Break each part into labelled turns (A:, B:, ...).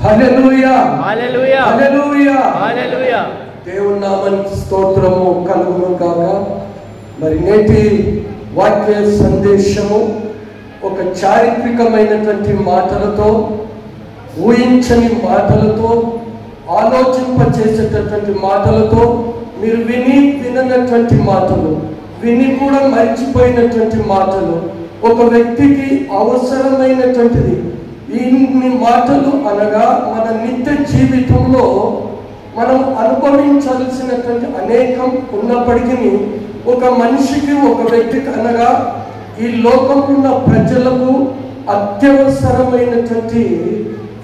A: హల్లెలూయా
B: హల్లెలూయా
A: హల్లెలూయా
B: హల్లెలూయా.
A: దేవుని నామానికి స్తోత్రము కలుగును గాక. మరి నేటి వాక్య సందేశము ఒక చారిత్రకమైనటువంటి మాటలతో, ఊహించని మాటలతో, ఆలోచింపచేసేటటువంటి మాటలతో, మీరు విననటువంటి మాటలు, విని కూడా మర్చిపోయినటువంటి మాటలు, ఒక వ్యక్తికి అవసరమైనటువంటిది. ఇన్ని మాటలు అనగా మన నిత్య జీవితంలో మనం అనుభవించాల్సినటువంటి అనేకం ఉన్నప్పటికీ, ఒక మనిషికి, ఒక వ్యక్తికి అనగా ఈ లోకంలో ఉన్న ప్రజలకు అత్యవసరమైనటువంటి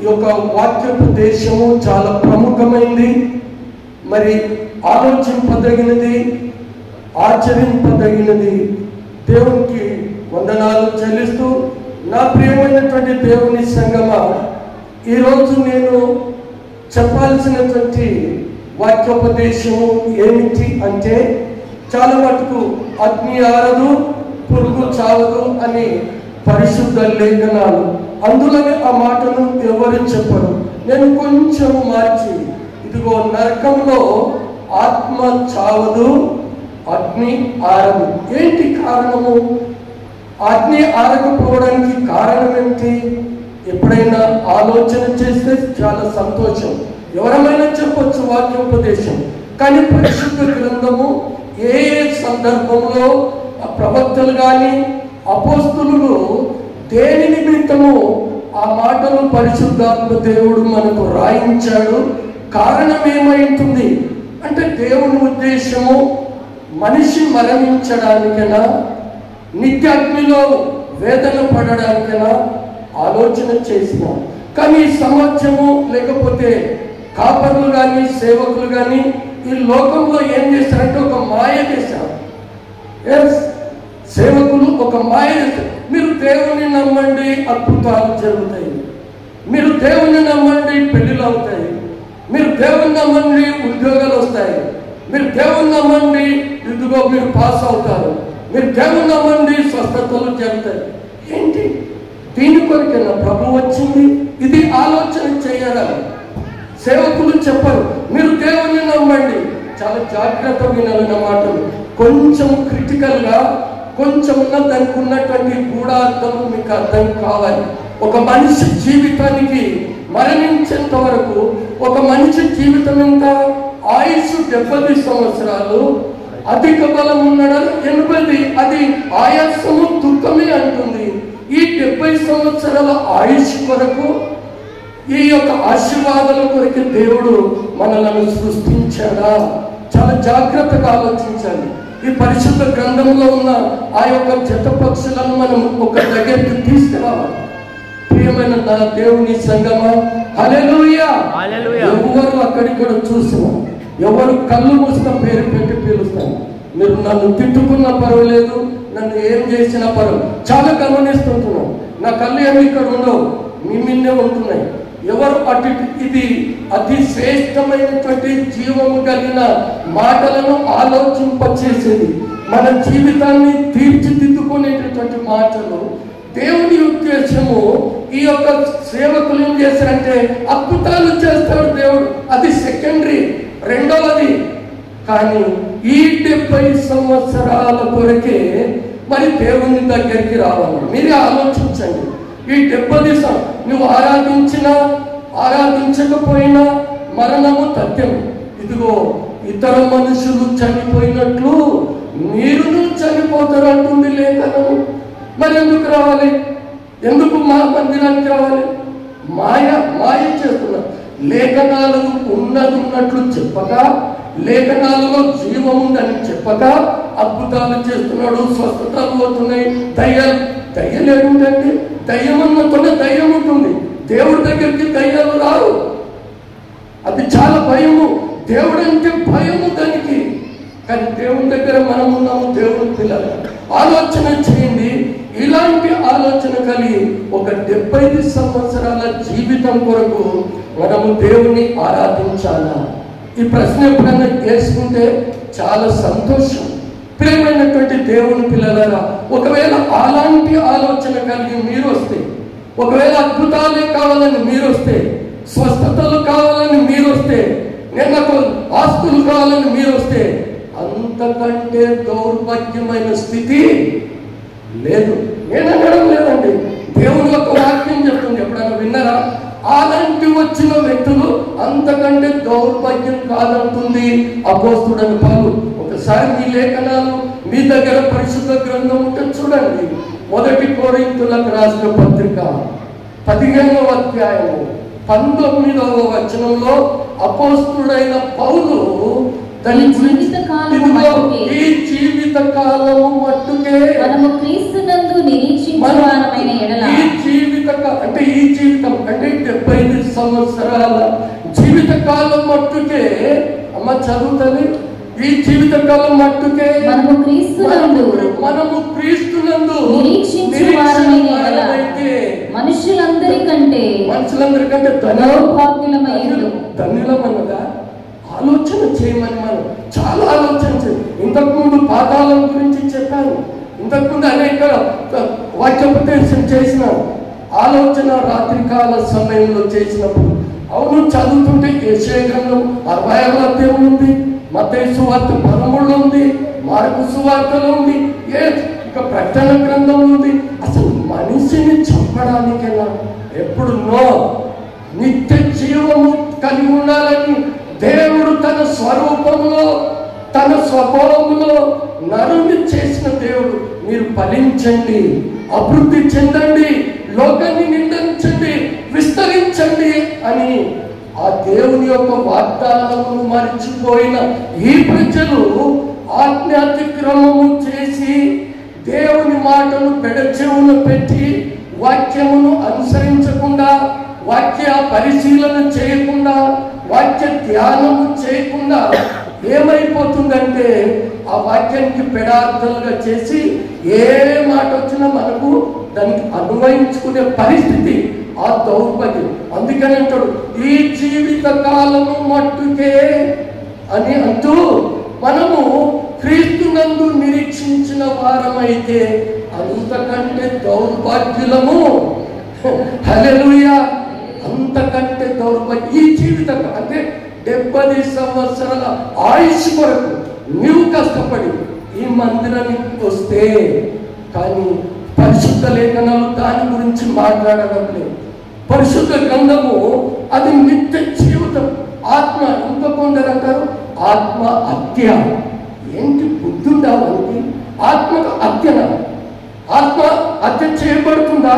A: ఈ యొక్క వాక్యోపదేశము చాలా ప్రముఖమైనది. మరి ఆలోచింపదగినది, ఆచరింపదగినది. దేవునికి వందనాలు చెల్లిస్తూ, నా ప్రియమైనటువంటి దేవుని సంగమా, ఈరోజు నేను చెప్పాల్సినటువంటి వాక్యోపదేశము ఏమిటి అంటే, చాలా మటుకు అగ్ని ఆరదు, పురుగు చావదు అని పరిశుద్ధ లేఖనాలు, అందులోనే ఆ మాటను ఎవరు చెప్పరు. నేను కొంచెం మార్చి, ఇదిగో నరకంలో ఆత్మ చావదు, అగ్ని ఆరదు. ఏంటి కారణము? అగ్ని ఆరకపోవడానికి కారణం ఏంటి? ఎప్పుడైనా ఆలోచన చేస్తే చాలా సంతోషం, ఎవరమైనా చెప్పొచ్చు వాక్యోపదేశం. కానీ పరిశుద్ధ గ్రంథము ఏ సందర్భంలో ప్రవక్తలు కానీ అపోస్తులు దేని నిమిత్తము ఆ మాటలు పరిశుద్ధాత్మ దేవుడు మనకు రాయించాడు? కారణం ఏమైంటుంది అంటే, దేవుని ఉద్దేశము మనిషి మరణించడానికైనా, నిత్యాగ్నిలో వేదన పడడానికైనా ఆలోచన చేసిన. కానీ సమాజము లేకపోతే కాపర్లు కానీ, సేవకులు కానీ ఈ లోకంలో ఏం చేశారంటే ఒక మాయ చేశారు. సేవకులు ఒక మాయ చేశారు. మీరు దేవుని నమ్మండి, అద్భుతాలు జరుగుతాయి. మీరు దేవుని నమ్మండి, పెళ్లిలు అవుతాయి. మీరు దేవుని నమ్మండి, ఉద్యోగాలు వస్తాయి. మీరు దేవుని నమ్మండి, ఇదిగో మీరు పాస్ అవుతారు. మీరు దేవుని నమ్మండి, స్వస్థతలు జరుగుతాయి. ఏంటి? దీని కొరకైనా ప్రభు వచ్చింది? ఇది ఆలోచన చేయరా? సేవకులు చెప్పరు, మీరు దేవుని నమ్మండి. చాలా జాగ్రత్త వినాలన్న మాటలు. కొంచెం క్రిటికల్గా, కొంచెం దానికి ఉన్నటువంటి గూఢార్థము మీకు అర్థం కావాలి. ఒక మనిషి జీవితానికి మరణించేంత వరకు, ఒక మనిషి జీవితం ఎంత? ఆయుష్ 70 సంవత్సరాలు, అధిక బలం ఉండడం 80. అది ఆయాసము, దుఃఖమే అంటుంది. ఈ 70 సంవత్సరాల ఆయుష్ కొరకు, ఈ యొక్క ఆశీర్వాదాల కొరకు దేవుడు మనలను సృష్టించాడా? చాలా జాగ్రత్తగా ఆలోచించాలి. ఈ పరిశుద్ధ గ్రంథంలో ఉన్న ఆ యొక్క జతపక్షులను మనం ఒక దగ్గరికి తీసుకురావాలి. ప్రియమైన నా దేవుని సంగమా, హల్లెలూయా హల్లెలూయా. ఎవరు అక్కడిక్కడ చూసినా, ఎవరు కళ్ళు మూసిన పేరు పెట్టి పిలుస్తాను. మీరు నన్ను తిట్టుకున్నా పర్వాలేదు, నన్ను ఏం చేసినా పర్వాలేదు. చాలా గమనిస్తుంటున్నాను. నా కళ్ళు ఏమి ఇక్కడ ఉండవు, మీ మీదే ఉంటున్నాయి. ఎవరు అటు, ఇది అతి శ్రేష్టమైనటువంటి జీవము కలిగిన మాటలను ఆలోచింపచేసేది, మన జీవితాన్ని తీర్చిదిద్దుకునేటటువంటి మాటలు. దేవుని ఉద్దేశము, ఈ యొక్క సేవకులు ఏం చేశారంటే అద్భుతాలు చేస్తాడు దేవుడు, అది సెకండరీ, రెండవది. కానీ ఈ 70 సంవత్సరాల కొరకే మరి దేవుని దగ్గరికి రావాలి. మీరే ఆలోచించండి. ఈ 70 నువ్వు ఆరాధించినా ఆరాధించకపోయినా మరణము తథ్యం. ఇదిగో ఇతర మనుషులు చనిపోయినట్లు మీరును చనిపోతారు అంటుంది లేఖనము. మరి ఎందుకు రావాలి? ఎందుకు మా మందిరానికి రావాలి? మాయ చేస్తున్నారు. లేఖనాలను ఉన్నట్లు చెప్పక, లేఖనాలలో జీవం ఉందని చెప్పక అద్భుతాలు చేస్తున్నాడు, స్వస్థతలు అవుతున్నాయి. దయ్యాలు ఏముందండి? దయ్యం ఉన్నతోనే దయ్యం ఉంటుంది. దేవుడి దగ్గరికి దయ్యాలు రావు. అది చాలా భయము. దేవుడు అంటే భయము దానికి. కానీ దేవుని దగ్గర మనం ఉన్నాము, దేవుని పిల్లలు. ఆలోచన చేయండి. ఇలాంటి ఆలోచన కలిగి ఒక 70 సంవత్సరాల జీవితం కొరకు మనము దేవుని ఆరాధించాలా? ఈ ప్రశ్న ఎప్పుడైనా చేసుకుంటే చాలా సంతోషం. ప్రియమైనటువంటి దేవుని పిల్లలారా, ఒకవేళ అలాంటి ఆలోచన కలిగి మీరు వస్తే, ఒకవేళ అద్భుతాలే కావాలని మీరు వస్తే, స్వస్థ వస్తే, నేను నాకు ఆస్తులు కావాలని మీరు వస్తే, అంతకంటే దౌర్భాగ్యమైన స్థితి లేదు. నేను అనడం లేదండి, దేవుని యొక్క వాక్యం చెప్తుంది. ఎప్పుడైనా విన్నారా? అలాంటి వచ్చిన వ్యక్తులు అంతకంటే దౌర్భాగ్యం కాదంటుంది అపోస్తుడైన పౌలు. ఒకసారి మీ లేఖనాలు మీ దగ్గర పరిశుద్ధ గ్రంథం ఉంటే చూడండి. 1 కొరింథీయులకు రాసిన పత్రిక 15వ అధ్యాయము 19వ వచనంలో అపోస్తుడైన పౌలు ఈ జీవిత కాలము మట్టుకే
B: మనము క్రీస్తునందు నిరీక్షించువారమైన ఎడల,
A: ఈ జీవితం అంటే 75 సంవత్సరాల జీవిత కాలం మట్టుకే, అమ్మ చదువుతుంది, ఈ జీవిత కాలం మట్టుకే
B: మనము క్రీస్తునందు
A: నిరీక్షించువారమైన ఎడల
B: మనుషులందరికంటే
A: ధన్యులమన్నదా? ఆలోచన చేయమని మనం చాలా ఆలోచన చేయాలి. ఇంతకుముందు పాతాళం గురించి చెప్పాను, ఇంతకుముందు అనేక వాక్యోపదేశం చేసినాను. ఆలోచన రాత్రికాల సమయంలో చేసినప్పుడు అవును చదువుతుంటే యెషయా గ్రంథం 60వ అధ్యాయం ఉంది, మత్తయి సువార్త 13లో ఉంది, మార్కు సువార్తలో ఉంది, ఇక ప్రకటన గ్రంథం ఉంది. అసలు మనిషిని చంపడానికైనా ఎప్పుడు నిత్య జీవము కలిగి ఉండాలని దేవుడు తన స్వరూపంలో తన స్వభావంలో నరుని చేసిన దేవుడు. మీరు ఫలించండి, అభివృద్ధి చెందండి, లోకాన్ని నిందించండి, విస్తరించండి అని ఆ దేవుని యొక్క వాగ్దానమును మరిచిపోయిన ఈ ప్రజలు ఆజ్ఞాతిక్రమము చేసి దేవుని మాటను పెడచెవును పెట్టి వాక్యమును అనుసరించకుండా, వాక్య పరిశీలన చేయకుండా, వాక్య ధ్యానము చేయకుండా ఏమైపోతుందంటే ఆ వాక్యానికి పెడార్థాలుగా చేసి ఏ మాట వచ్చినా మనకు దానికి అన్వయించుకునే పరిస్థితి, ఆ దౌర్భాగ్యం. అందుకని అంటాడు ఈ జీవిత కాలము మట్టుకే అని అంటూ, మనము క్రీస్తునందు నిరీక్షించిన వారమైతే అంతకంటే దౌర్భాగ్యులము. హల్లెలూయా! అంతకంటే దౌర్భాగ్యం. ఈ జీవితం అంటే 70 సంవత్సరాల ఆయుష్ కొరకు నీవు కష్టపడి ఈ మందిరానికి వస్తే, కానీ పరిశుద్ధ లేఖనాలు దాని గురించి మాట్లాడడం లేదు. పరిశుద్ధ గ్రంథము అది నిత్య జీవితం. ఆత్మ, ఇంకా కొందరు అంటారు ఆత్మ హత్య. ఏంటి బుద్ధి ఉండాలంటే ఆత్మకు హత్యన? ఆత్మ హత్య చేయబడుతుందా?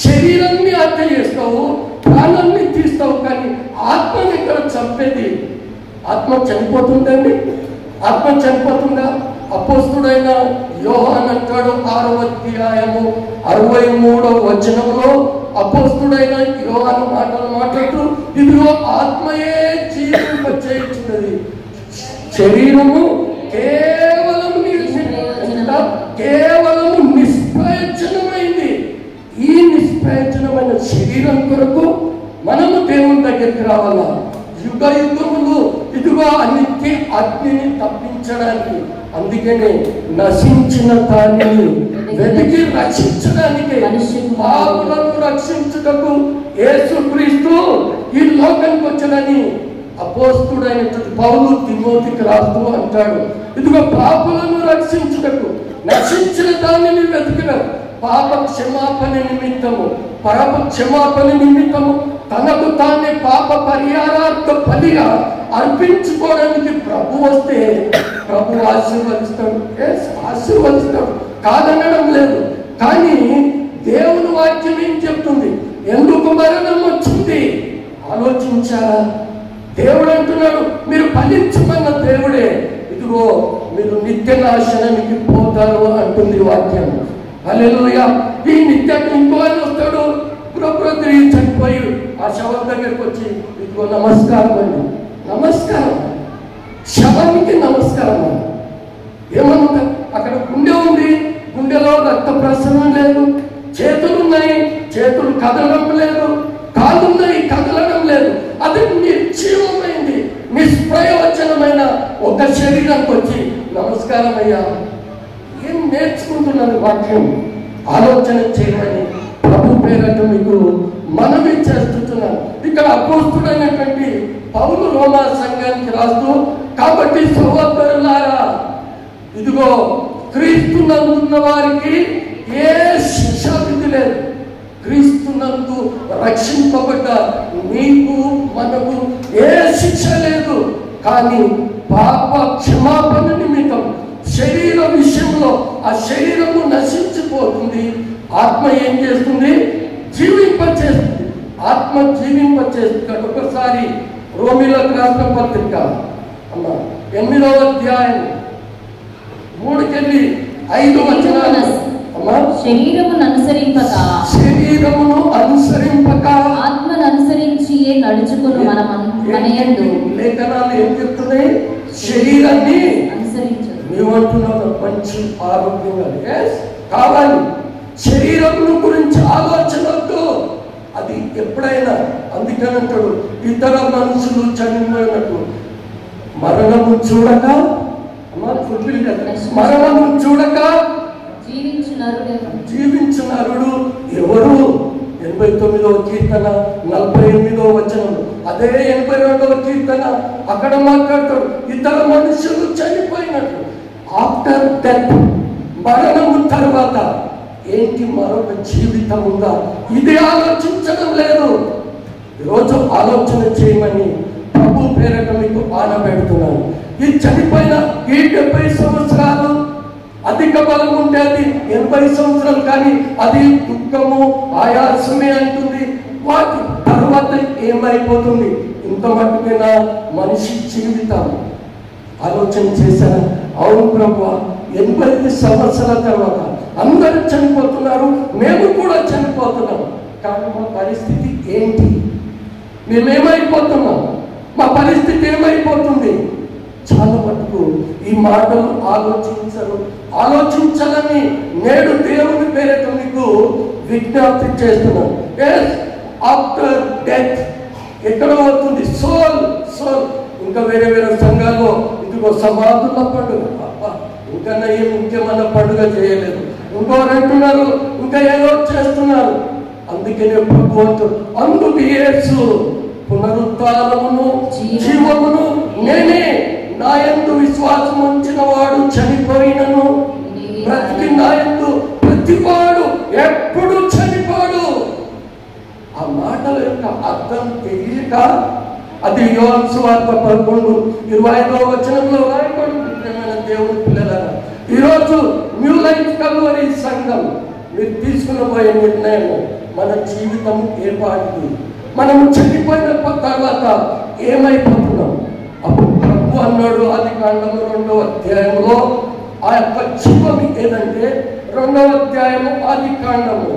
A: శరీరాన్ని హత్య చేస్తావు, ప్రాణాన్ని తీస్తావు, కానీ ఆత్మని ఇక్కడ చంపేది. ఆత్మ చనిపోతుందండి? ఆత్మ చనిపోతుందా? అపోస్తుడైన యోహాను అంటాడు 6వ అధ్యాయము 63వ వచనంలో, అపోస్తుడైన యోహాను మాట్లాడుతూ, ఇదిగో ఆత్మయే జీవింపచేయుచున్నది, శరీరము కేవలము నిష్ప్రయోజనమైంది. ఈ నిష్ప్రయోజనమైన శరీరం కొరకు మనము దేవుని దగ్గరికి రావాలా? యుగ యుగములు ఇదిగో అన్నిటి అగ్నిని తప్పించడానికి. అందుకనే నశించిన దానిని వెతికి రక్షించడానికి, పాపులను రక్షించుటకు యేసుక్రీస్తు ఈ లోకానికి వచ్చాడని అపోస్తుడైనటువంటి పౌలు తిమోతికి రాస్తూ అంటాడు. ఇదిగో పాపులను రక్షించుటకు, నశించిన దానిని వెతికిన పాప క్షమాపణ నిమిత్తము, పాప క్షమాపణ నిమిత్తము తనకు తానే పాప పరిహారార్థ బలిగా అర్పించుకోవడానికి ప్రభు వస్తే ప్రభు ఆశీర్వదిస్తాడు. ఆశీర్వదిస్తాడు, కాదనడం లేదు. కానీ దేవుని వాక్యం ఏం చెప్తుంది? ఎందుకు మరణం వచ్చింది ఆలోచించారా? దేవుడు అంటున్నాడు మీరు ఫలించమన్న దేవుడే. ఇదిగో మీరు నిత్య నాశనానికి పోతారు అంటుంది వాక్యం. హల్లెలూయా! ఈ నిత్యానికి ఇంకో ఆయన వస్తాడు, పురోపురం చనిపోయి ఆ శవం దగ్గరికి వచ్చి ఇదిగో నమస్కారం అండి, నమస్కారం, శవానికి నమస్కారం. ఏమన్నా అక్కడ గుండె ఉంది, గుండెలో రక్త ప్రసరణ లేదు, చేతులు ఉన్నాయి, చేతులు కదలడం లేదు, కాళ్ళున్నాయి, కదలడం లేదు. అది నిర్జీవమైంది, నిష్ప్రయోజనమైన ఒక శరీరానికి వచ్చి నమస్కారం అయ్యా. ఏం నేర్చుకుంటున్నది వాక్యం? ఆలోచన చేయమని ప్రభు పేరట మీకు మనవి చేస్తూ చెప్తున్నాను. ఇక్కడ అపోస్తుడైనటువంటి పౌలు రోమా సంఘానికి రాస్తూ, కాబట్టి సహోదరులారా, ఇదిగో క్రీస్తునందున్న వారికి ఏ శిక్ష విధి లేదు. క్రీస్తునందు రక్షింపబడ్డ నీకు మనకు ఏ శిక్ష లేదు. కానీ పాప క్షమాపణ నిమిత్తం శరీర విషయంలో ఆ శరీరము నశించిపోతుంది, ఆత్మ ఏం చేస్తుంది? జీవింపచేస్తుంది. ఆత్మ జీవింపచేస్తుంది. ఒకసారి రోమిలకు రాసిన పత్రిక 8వ అధ్యాయం 3-5 వచనాలు.
B: శరీరమును అనుసరింపక ఆత్మను అనుసరించి నడుచుకుని మనయందు
A: లేఖనాలు ఏం చెప్తున్నాయి? శరీరాన్ని
B: అనుసరించు.
A: మేమంటున్నాం మంచి ఆరోగ్యంగా కావాలి. శరీరము గురించి ఆలోచనతో అది ఎప్పుడైనా, అందుకనంటాడు ఇతర మనుషులు చనిపోయినట్టు మరణము చూడక జీవించు నరుడు ఎవరు? 89వ కీర్తన 48వ వచనం. అదే 82వ కీర్తన అక్కడ మాట్లాడతాడు ఇతర మనుషులు చనిపోయినట్టు. ఆఫ్టర్ డెత్, మరణము తర్వాత ఏంటి మరొక జీవితం ఉందా? ఇది ఆలోచించడం లేదు. ఈరోజు ఆలోచన చేయమని ప్రభు పేరట మీకు ఆనబెడుతున్నాను. ఈ చనిపోయిన ఈ 70 సంవత్సరాలు అధిక బలం ఉంటే అది 80 సంవత్సరాలు, కానీ అది దుఃఖము ఆయాసమే అంటుంది. వాటి తర్వాత ఏమైపోతుంది? ఇంత మట్టుకైనా మనిషి జీవితం ఆలోచన చేశారా? అవును ప్రభు, 80 సంవత్సరాల తర్వాత అందరూ చనిపోతున్నారు, మేము కూడా చనిపోతున్నాం. కానీ మా పరిస్థితి ఏంటి? మేమేమైపోతున్నాం? మా పరిస్థితి ఏమైపోతుంది? చాలా మటుకు ఈ మాటలు ఆలోచించాలని నేడు దేవుని పేరిట మీకు విజ్ఞప్తి చేస్తున్నాను. ఆఫ్టర్ డెత్ ఎక్కడ అవుతుంది? సోల్. ఇంకా వేరే సంఘాల్లో ఇదిగో సమాధుల పండుగ, ఇంకా ఇంకేమన్నా పండుగ చేయలేదు, ఇంకోరు అంటున్నారు ఇంకా ఏదో చేస్తున్నారు. అందుకనే ప్రభు అంటారు, అందుకు యేసు పునరుద్ధానమును జీవమును నేనే, నా యందు విశ్వాసం ఉంచిన వాడు చనిపోయినను బ్రతికి నా యందు ప్రతివాడు ఎప్పుడు చనిపోడు. ఆ మాటల యొక్క అర్థం తెలియక అది యోహాను సువార్త 11:25వ వచనంలో రాయబడింది. దేవుని పిల్లలారా, ఈరోజు న్యూ లైఫ్ కల్వరీ సంఘం మీరు తీసుకునబోయే నిర్ణయం మన జీవితం ఏర్పాటు. మనము చనిపోయిన తర్వాత ఏమైపోతున్నాం? అప్పుడు ప్రభు అన్నాడు ఆదికాండము 2వ అధ్యాయంలో, ఆ యొక్క జీవం ఏదంటే 2వ అధ్యాయము ఆదికాండము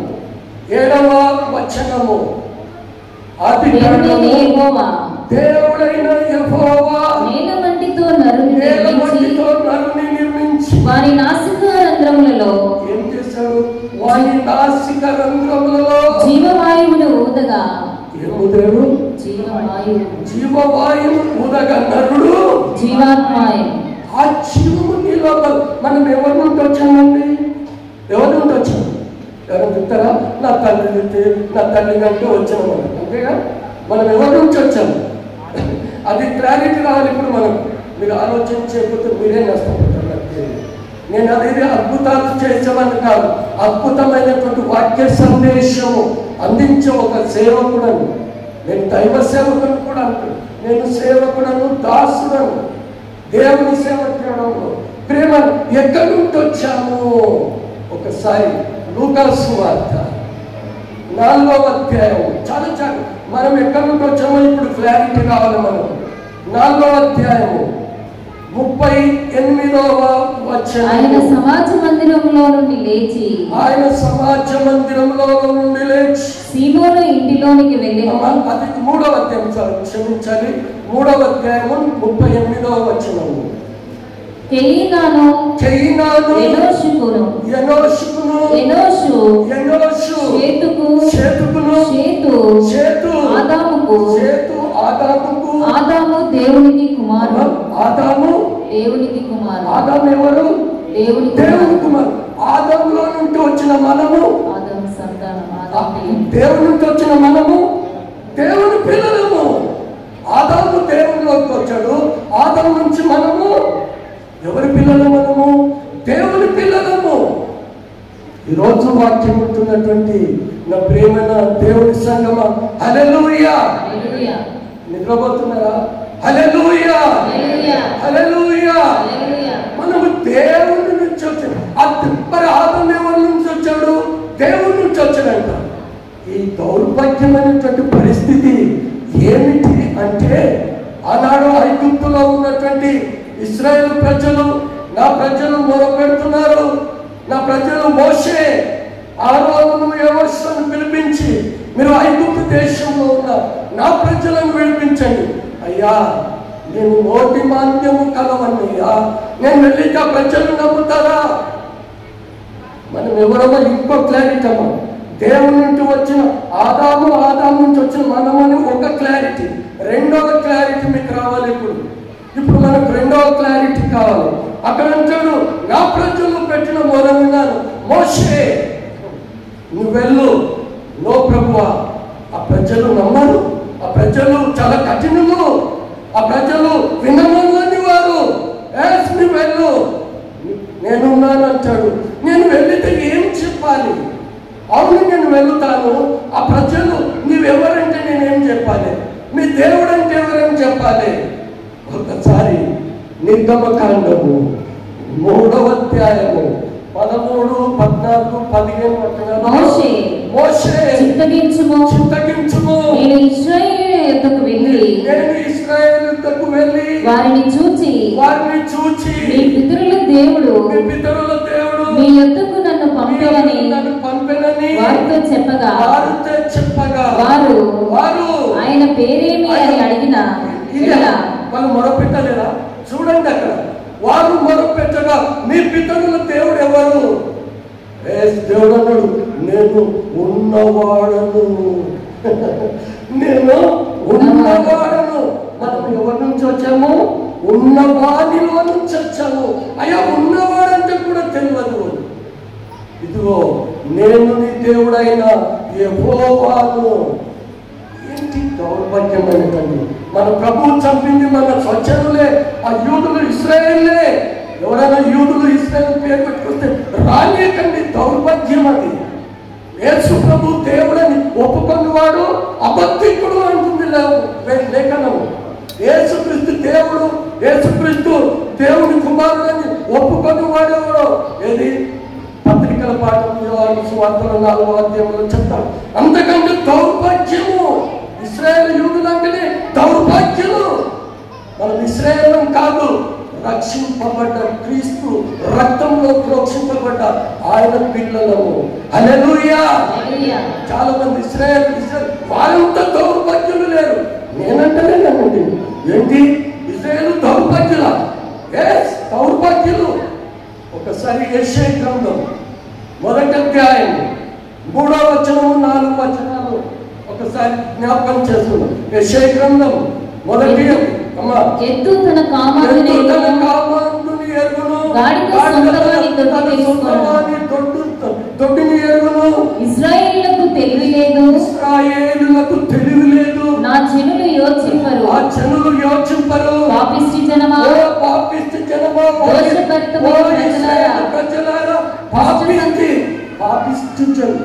A: 7వ వచనము. ఆదికాండము దేవుడైన యెహోవా నేలమట్టితో నరుని నిర్మించి
B: వారి నాసిక రంధ్రములలో
A: ఏం చేశాడు? వారి నాసిక రంధ్రములలో
B: జీవవాయువును ఊదగా,
A: ఏముదేవుడు? జీవవాయువు ఊదగా నరుడు
B: జీవాత్మాయం.
A: ఆ జీవము నీలో మనం ఎవరి నుండి వచ్చామండి? ఎవరి నుండి వచ్చాము? ఎవరైనా చెప్తారా? నా తల్లి కంటే వచ్చాము. అంతేగా, మనం ఎవరి నుంచి వచ్చాము? అది క్లారిటీ రావాలి. ఇప్పుడు మనం మీరు ఆలోచన చేయకపోతే మీరే నష్టపోతారు. నేను అదేది అద్భుతాలు చేసామని కాదు, అద్భుతమైనటువంటి వాక్య సందేశము అందించే ఒక సేవకుడను. నేను దైవ సేవకుడు కూడా అంటాను. నేను సేవకుడను, దాసుడను. దేవుని సేవ చేయడంలో ప్రేమ ఎక్కడి నుండి వచ్చాము? ఒకసారి లూకా సువార్త 4వ అధ్యాయం చాలా మనం ఎక్కడి నుండి వచ్చామో ఇప్పుడు క్లారిటీ కావాలి. మనం 4వ అధ్యాయము 38వ వచనం.
B: ఆయన సమాజ మందిరంలో నుండి లేచి సీమోను ఇంటిలోనికి వెళ్ళి,
A: అది 3వ అధ్యాయం, క్షమించాలి, 3వ అధ్యాయము 38వ వచనం.
B: కెయీనాను ఎనోషు షేతు ఆదాము దేవునికి కుమారుడు.
A: ఆదాము ఎవరు? దేవుని కుమారుడు. ఆదాములో నుండి వచ్చిన మనము, దేవుని నుండి వచ్చిన మనము దేవుని వాక్యం ఉంటున్నటువంటి నా ప్రేమైన దేవుని సంగమా, హల్లెలూయా.
B: హల్లెలూయా.
A: నిద్రపోతున్నారా? హల్లెలూయా, హల్లెలూయా.
B: హల్లెలూయా.
A: మనము దేవుని నుంచి వచ్చాడు. మరి ఆదాము ఎవరి నుంచి వచ్చాడు? దేవుని నుంచి వచ్చాడంట. ఈ దౌర్భాగ్యమైనటువంటి పరిస్థితి ఏమిటి అంటే, ఆనాడు ఐగుప్తులో ఉన్నటువంటి ఇశ్రాయేలు ప్రజలు, నా ప్రజలు మొరపెడుతున్నారు, నా ప్రజలు మోషే ఆరోను యెహోషువను పిలిపించి మీరు ఐగుప్తు దేశంలో ఉన్న నా ప్రజలను విడిపించండి. అయ్యా, నేను నోటి మాంద్యము కలవన్నయ్యా, నేను వెళ్ళి ఆ ప్రజలు నమ్ముతారా? మనం ఎవరమో ఇంకో క్లారిటీ అమ్మా. దేవుని నుండి వచ్చిన ఆదాము నుంచి వచ్చిన మనమని ఒక క్లారిటీ. రెండవ క్లారిటీ మీకు రావాలి. ఇప్పుడు మనకు రెండవ క్లారిటీ కావాలి. అక్కడ అంటాడు, నా ప్రజలు పెట్టిన మొర విన్నాను, మోషే నువ్వు వెళ్ళు. నో ప్రభువా, ఆ ప్రజలు నమ్మరు, ఆ ప్రజలు చాలా కఠినము, ఆ ప్రజలు వినమని వారు. నువ్వు వెళ్ళు, నేనున్నాను అంటాడు. నేను వెళ్తే ఏం చెప్పాలి? అవును, నేను వెళ్తాను. ఆ ప్రజలు నీవెవరంటే నేనేం చెప్పాలి? మీ దేవుడు అంటే ఎవరేం చెప్పాలి? ఒకసారి నిర్గమకాండము 3వ అధ్యాయము 13, 14, 15 వచనాలు. మోషే చింతగించుము,
B: నేను ఇశ్రాయేలు యొద్దకు వెళ్ళి వారిని చూచి మీ పితరుల దేవుడు మీ యొద్దకు నన్ను పంపెనని వారితో చెప్పగా వారు ఆయన పేరేమి అని అడిగిన
A: వాళ్ళు మొరపెట్టలేదా? చూడండి, అక్కడ వారు మొరపెట్టగా మీ పితరుల దేవుడు ఎవరు? దేవుడు అన్నాడు, నేను ఉన్నవాడను. నేను ఉన్నవాడను. మనం ఎవరి నుంచి వచ్చాము? ఉన్నవాడిలో నుంచి వచ్చాము. అయ్యా, ఉన్నవాడంటే కూడా తెలియదు. ఇదిగో నేను నీ దేవుడైన యెహోవాను. ఏంటి దౌర్భాగ్యమైనదండి! మన ప్రభువు చంపింది మన స్వచ్ఛనులే, ఆ యూదులు, ఇశ్రాయేలే. ఎవరైనా యూదులు ఇశ్రాయేలు పేరు పెట్టుకుంటే రానియకండి, దౌర్భాగ్యం అది. యేసు ప్రభు దేవుడని ఒప్పుకున్నవాడు అబద్ధికుడు అంటుంది లేఖనము. యేసుక్రీస్తు దేవుడు, యేసుక్రీస్తు దేవుని కుమారుడని ఒప్పుకున్నవాడు ఎవడో? ఏది పత్రికల పాఠం యోహాను సువార్తలో 4వ అధ్యాయంలో చెప్తాడు. అంతకంటే దౌర్భాగ్యము. ఇశ్రాయేలు యూదులు అంటేనే దౌర్భాగ్యులు. మనం ఇశ్రాయేలు కాదు, రక్షింపబడ్డ క్రీస్తు రక్తంలో ప్రోక్షింపబడ్డ ఆయన పిల్లలము. హల్లెలూయా. చాలా మంది ఇశ్రాయేలు వారంతా దౌర్భాగ్యులు లేరు. నేనంటేనండి, ఏంటి ఇశ్రాయేలు దౌర్భాగ్యుల? దౌర్భాగ్యులు. ఒకసారి యెషయా గ్రంథం 1వ అధ్యాయం 3వ వచనము 4 వచనాలు ఒకసారి జ్ఞాపకం చేస్తున్నాం. యెషయా గ్రంథం 1వ
B: ఎద్దు తన కామాందుని ఎరుగును, గాడిద
A: దొడ్డిని ఎరుగును.
B: ఇశ్రాయేలులకు తెలివి లేదు, నా జనులు యోచింపరు. పాపిష్టి జనమా,
A: ప్రజలారా, పాపిష్టి జనం.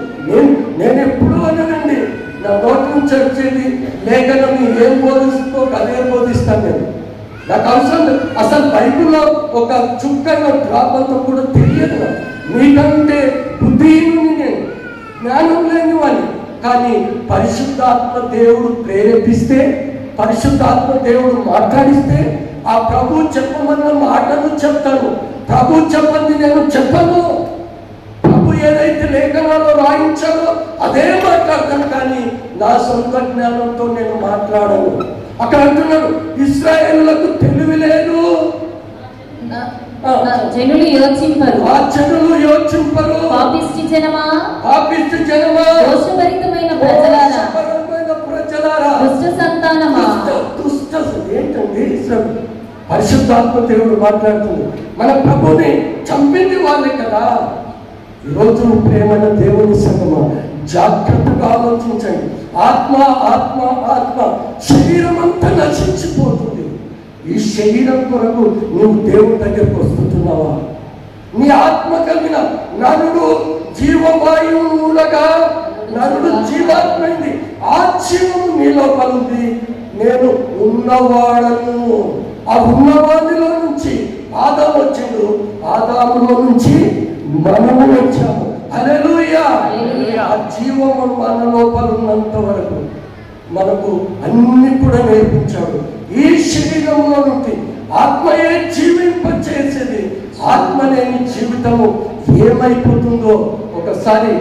A: నేను ఎప్పుడు అన్నానండి, నా నోటి నుంచి వచ్చేది లేఖనం ఏం బోధిస్తుందో అదే బోధిస్తాను నేను. నాకు అవసరం లేదు. అసలు బైబిల్లో ఒక చుక్కన డ్రాప్ అంతా కూడా తెలియదు. మీకంటే బుద్ధిహీనుని నేను, జ్ఞానం లేని వాడిని. కానీ పరిశుద్ధాత్మ దేవుడు ప్రేరేపిస్తే, పరిశుద్ధాత్మ దేవుడు మాట్లాడిస్తే ఆ ప్రభు చెప్పమన్న మాటలు చెప్తాను. ప్రభు చెప్పండి నేను చెప్పను. ప్రభు ఏదైతే లేఖనాల్లో రాయించాలో అదే మాట్లాడతాను. కానీ నా సొంత జ్ఞానంతో నేను మాట్లాడను. అక్కడ అంటున్నాడు, ఇశ్రాయేలులకు తెలివి లేదు,
B: జనులు యోచింపరు.
A: ఆ జనులు యోచింపరు.
B: పాపిష్టి జనమా,
A: దోషభరితమైన ప్రజలారా,
B: దుష్ట సంతానమా.
A: ఏంటండి పరిశుద్ధాత్మ దేవుడు మాట్లాడుతుంది. మన ప్రభుని చంపింది వాళ్ళే కదా. ఈరోజు ప్రేమైన దేవుని సంగమా, జాగ్రత్తగా ఆలోచించండి. ఆత్మ ఆత్మ ఆత్మ, శరీరం అంతా నశించిపోతుంది. ఈ శరీరం కొరకు నువ్వు దేవుని దగ్గరకు వస్తున్నావా? నీ ఆత్మ కలిగిన నరుడు జీవవాయువు ఉండగా నరుడు జీవాత్మైంది. ఆ జీవము నీ లోపల ఉంది. నేను ఉన్నవాడను. ఆ ఉన్నవాడిలో నుంచి ఆదాము వచ్చాడు, ఆదాములో నుంచి మనము వచ్చాము. హల్లెలూయా. ఆ జీవము మన లోపల ఉన్నంత వరకు మనకు అన్ని కూడా నేర్పించాడు. ఈ శరీరంలో నుండి ఆత్మయే జీవింపచేసేది. ఆత్మ లేని జీవితము ఏమైపోతుందో ఒకసారి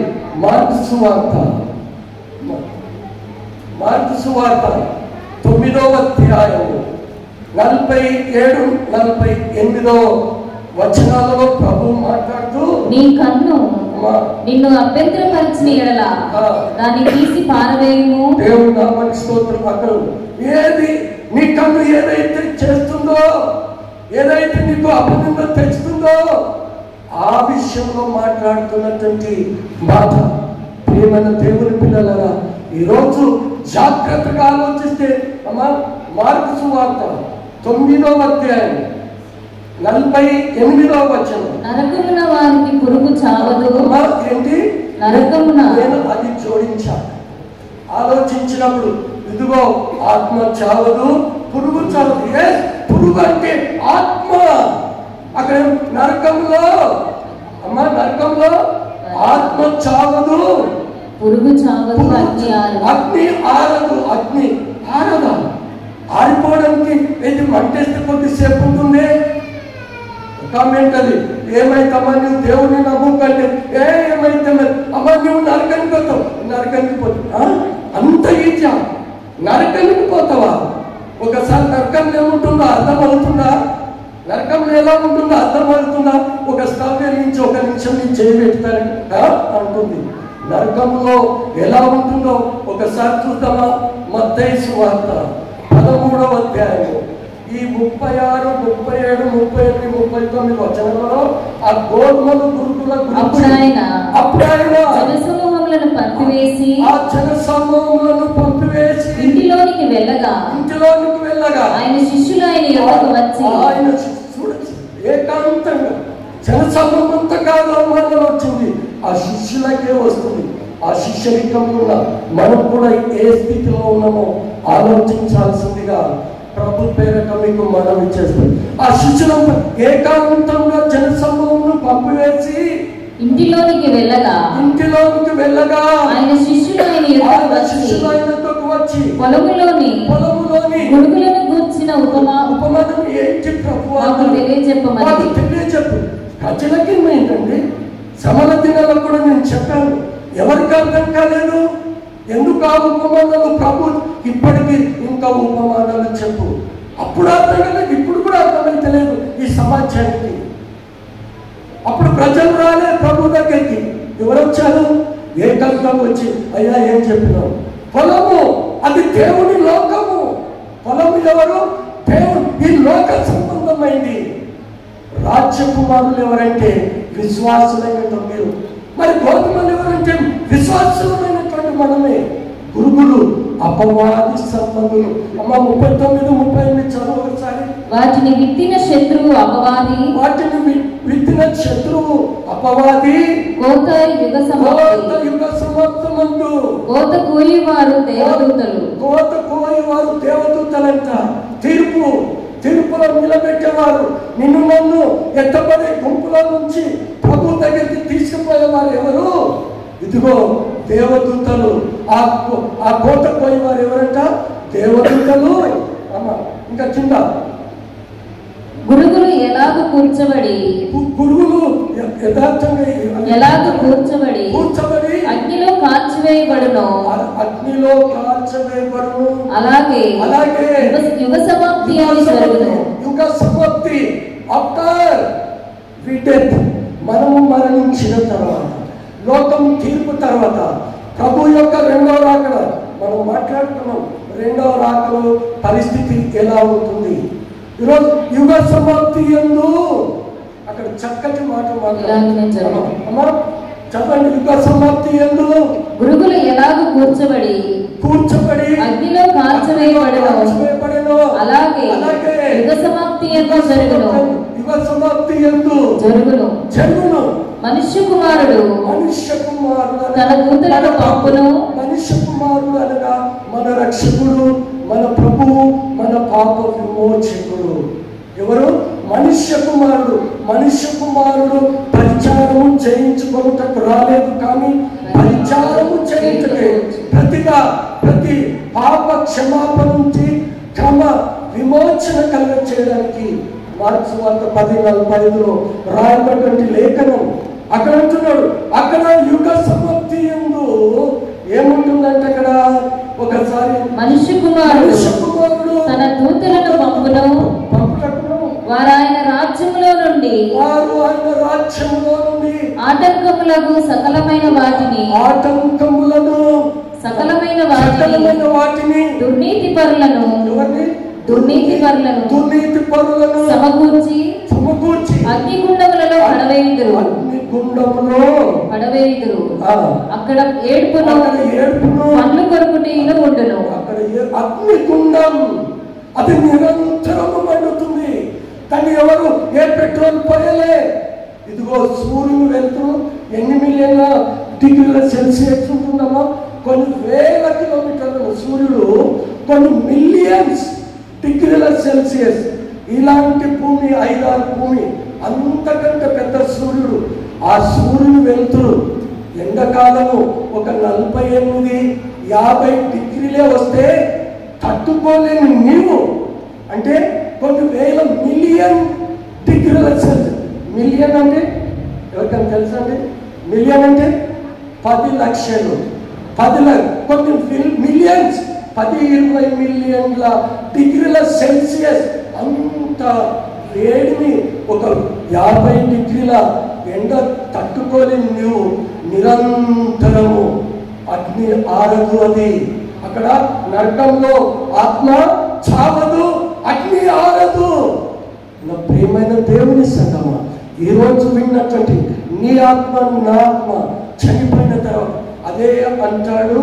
A: మార్కు సువార్త 9వ అధ్యాయము 47, 48 వచనాలలో ప్రభు మాట్లాడుతూ,
B: నీ కన్ను నిన్ను అభ్యంతరపరిచిన ఎడల దాన్ని తీసి పారవేయము.
A: దేవుడు నామానికి స్తోత్రం. అక్కడ ఏది నీ కన్ను ఏదైతే చేస్తుందో, ఏదైతే నీకు అపనింద తెస్తుందో ఆ విషయంలో మాట్లాడుతున్నటువంటి మాట. ప్రియమైన దేవుని పిల్లలారా, ఈరోజు జాగ్రత్తగా ఆలోచిస్తే అమ్మా, మార్కు సువార్త 9వ అధ్యాయం 48వ వచనం,
B: నరకమున వారికి పురుగు చావదు.
A: ఏంటి
B: నరకమున
A: నేను అది జోడించాను. ఆలోచించినప్పుడు ఇదిగో ఆత్మ చావదు, పురుగు చావదు. ఏ పురుగు అంటే ఆత్మ. అక్కడ నరకంలో అమ్మా, నరకంలో ఆత్మ చావదు,
B: పురుగు చావదు, అగ్ని ఆరదు.
A: అగ్ని ఆరదు. అగ్ని ఆరదా? ఆరిపోవడానికి ఇది మంటేస్తే కొద్దిసేపు ఉంటుంది. కామెంట్ అది, ఏమైతమ్మా నువ్వు దేవుడిని నమ్ముకంటే ఏమైతే అమ్మా నువ్వు నరకానికి పోతావు, నరకానికి పోతావు. అంత ఈజా నరకానికి పోతావా? ఒకసారి నరకంలో ఏముంటుందో అర్థం అవుతుందా? నరకంలో ఎలా ఉంటుందో అర్థం అవుతుందా? ఒక స్టవ్ నుంచి ఒక నిమిషం నుంచి చేయబెడతారు అంటుంది. నరకంలో ఎలా ఉంటుందో ఒకసారి చూద్దామా? మత్తయి సువార్త 13వ అధ్యాయము ఈ 36, 37, 38, 39 వచనాలలో ఆ గోధుమలు గురుకుల
B: అప్పుడు ఆయన జనసమూహములను పంపివేసి ఇంటిలోనికి వెళ్ళగా ఆయన శిష్యులు ఆయన యొద్దకు వచ్చి,
A: ఆయన ఏకాంతంగా జనసమూహంతో కాదు అవమానం వచ్చింది, ఆ శిష్యులకే వస్తుంది. ఆ శిష్యరికంలో మనం కూడా ఏ స్థితిలో ఉన్నామో ఆలోచించాల్సిందిగా ప్రభు పేరట మీకు మనవి చేస్తుంది. ఆ శిష్యులను ఏకాంతంగా జనసమూహమును పంపివేసి ఇంటిలోనికి వెళ్ళగా ఆయన శిష్యులు ఆయనకు వచ్చి పొలములోని
B: గొడుగులను గూర్చిన
A: ఉపమానం ఏంటి ప్రభు
B: తెలియజెప్పు.
A: ప్రజలకి ఏంటండి, సమల దినాల్లో కూడా నేను చెప్పాను, ఎవరికి అర్థం కాలేదు. ఎందుకు ఆ ఉపమానాలు ప్రభు ఇప్పటికీ ఇంకా ఉపమానాలు చెప్పు. అప్పుడు అర్థం కాలేదు, ఇప్పుడు కూడా అర్థమైతలేదు ఈ సమాజానికి. అప్పుడు ప్రజలు రాలే ప్రభు దగ్గరికి. ఎవరు వచ్చారు? ఏకాంతం వచ్చి, అయ్యా ఏం చెప్పినావు? పొలము అది దేవుని లోకము. పొలము ఎవరు? దేవుడు. ఈ లోక సంబంధమైంది. రాజ్యకుమారులు ఎవరంటే విశ్వాసులైనటువంటి మీరు. మరి గోధుమలు ఎవరంటే విశ్వాసులమైనటువంటి మనమే. గురుగులు అపవాది సంబంధులు. అమ్మ 39, 38 చదువు ఒకసారి.
B: వాటిని విత్తిన శత్రువు అపవాది,
A: కోత యుగ సమాప్తమందు
B: కోత కోయేవారు
A: దేవదూతలంట. తీర్పులో నిలబెట్టేవారు. నిన్ను నన్ను ఎత్తబడే గుంపుల నుంచి ప్రభు దగ్గరికి తీసుకుపోయేవారు ఎవరు? ఇదిగో దేవదూతలు. ఆ కోట పోయేవారు ఎవరంట? దేవదూతలు. ఇంకా కింద
B: గురుగులు ఎలాగ కూర్చబడి అగ్నిలో కాల్చివేయబడును. అలాగే యుగ సమాప్తి
A: ఆఫ్టర్ డెత్, మనము మరణించిన తర్వాత, లోకం తీర్పు తర్వాత ప్రభు యొక్క రెండవ రాకడ మనం మాట్లాడుతున్నాం. రెండవ రాకడ పరిస్థితి ఎలా ఉంటుంది? ఈరోజు యుగ సమాప్తి యందు అక్కడ చక్కటి మాట మాట్లాడుతున్నాం. చెప్పండి. యుగ సమాప్తి యందు
B: గురుగులు ఎలాగ కూర్చబడి
A: అగ్నిలో
B: కాల్చివేయబడును. అలాగే యుగ సమాప్తి యందు జరుగును.
A: యుగ సమాప్తి యందు
B: జరుగును. మనుష్య కుమారుడు తన దూతలను పంపును.
A: మనుష్య కుమారుడు అనగా మన రక్షకుడు, మన ప్రభువు, మన పాప విమోచకుడు. ఎవరు? మనుష్య కుమారుడు. మనుష్య కుమారుడు పరిచారము చేయించుకొనుటకు రాలేదు, కానీ పరిచారము చేయించలే. ప్రతి పాప క్షమాపణ నుంచి క్రమ విమోచన కలుగ చేయడానికి మార్క్స్ వార్త 10:45 రాయబడినటువంటి లేఖనం అక్కడ అంటున్నాడు. అక్కడ యుగ సమాప్తి యందు ఏముంటుందంటే అక్కడ ఒకసారి
B: మనుష్య కుమారుడు తన దూతలను పంపును. వారు ఆయన రాజ్యములో నుండి ఆటంకములకు సకలమైన వాటిని దుర్నీతి పరులను సమకూర్చి అగ్నిగుండములలో పడవేయుదురు. అక్కడ ఏడుపును పండ్లు కొరుకుటీలు ఉండును.
A: అగ్నిగుండం అది నిరంతరము మండుతుంది. కానీ ఎవరు ఏ పెట్రోల్ పోయలే. ఇదిగో సూర్యుడు వెళ్తూ ఎన్ని మిలియన్ల డిగ్రీల సెల్సియస్ ఉంటుందమ్మా, కొన్ని వేల కిలోమీటర్ల సూర్యుడు కొన్ని మిలియన్స్ డిగ్రీల సెల్సియస్. ఇలాంటి భూమి 5-6 భూమి అంతకంటే పెద్ద సూర్యుడు. ఆ సూర్యుడు వెళ్తూ ఎండాకాలము ఒక 48-50 డిగ్రీలే వస్తే తట్టుకోలేని నీవు అంటే కొన్ని వేల మిలియన్ డిగ్రీల సెల్సియస్. మిలియన్ అంటే ఎవరికైనా తెలుసా అండి? మిలియన్ అంటే 10 లక్షలు, కొన్ని మిలియన్స్, 10-20 మిలియన్ల డిగ్రీల సెల్సియస్. అంత వేడిని ఒక 50 డిగ్రీల ఎండ తట్టుకోలేని నువ్వు నిరంతరము అగ్ని ఆరదు. అది అక్కడ నరకంలో ఆత్మ చావదు, అగ్ని ఆరదు. నా ప్రియమైన దేవుని సంగమా, ఈరోజు విన్నటువంటి నీ ఆత్మ నా ఆత్మ చనిపోయిన తర్వాత అదే అంటాడు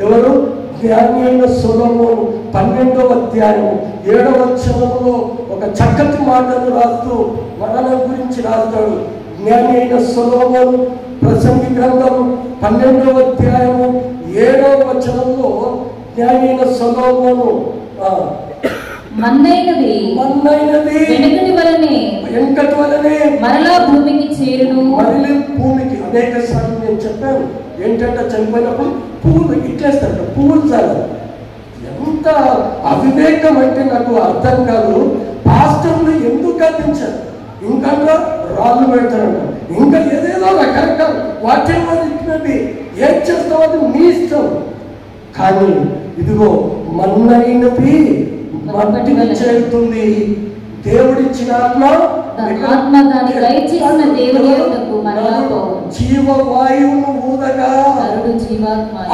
A: ఎవరు? జ్ఞాని అయిన సొలొమోను 12వ అధ్యాయము 7వ వచనంలో ఒక చక్కటి మాటను రాస్తూ మరణం గురించి రాస్తాడు. జ్ఞాని అయిన సొలొమోను ప్రసంగి గ్రంథం 12వ అధ్యాయము 7వ వచనంలో జ్ఞాని అయిన సొలొమోను
B: మన్నైనది వెనుకటి వలనే మరలా భూమికి చేరును.
A: మళ్ళీ భూమికి అనేక సార్లు నేను చెప్పాను ఏంటంటే చనిపోయినప్పుడు పువ్వులు ఇట్లేస్తాడు, పువ్వులు చాలు. ఎంత అవివేకం అంటే నాకు అర్థం కాదు. పాస్టర్లు ఎందుకు గర్తించారు? ఇంకా రాళ్ళు పెడతారంట, ఇంకా ఏదేదో రకరకాల వాటెవర్ ఇట్ మే బి. ఏం చేస్తావు అది మీ ఇష్టం. కానీ ఇదిగో మన్నైనది మట్టికి చేరుతుంది. దేవుడిచ్చిన ఆత్మ జీవవాయువును ఊదగా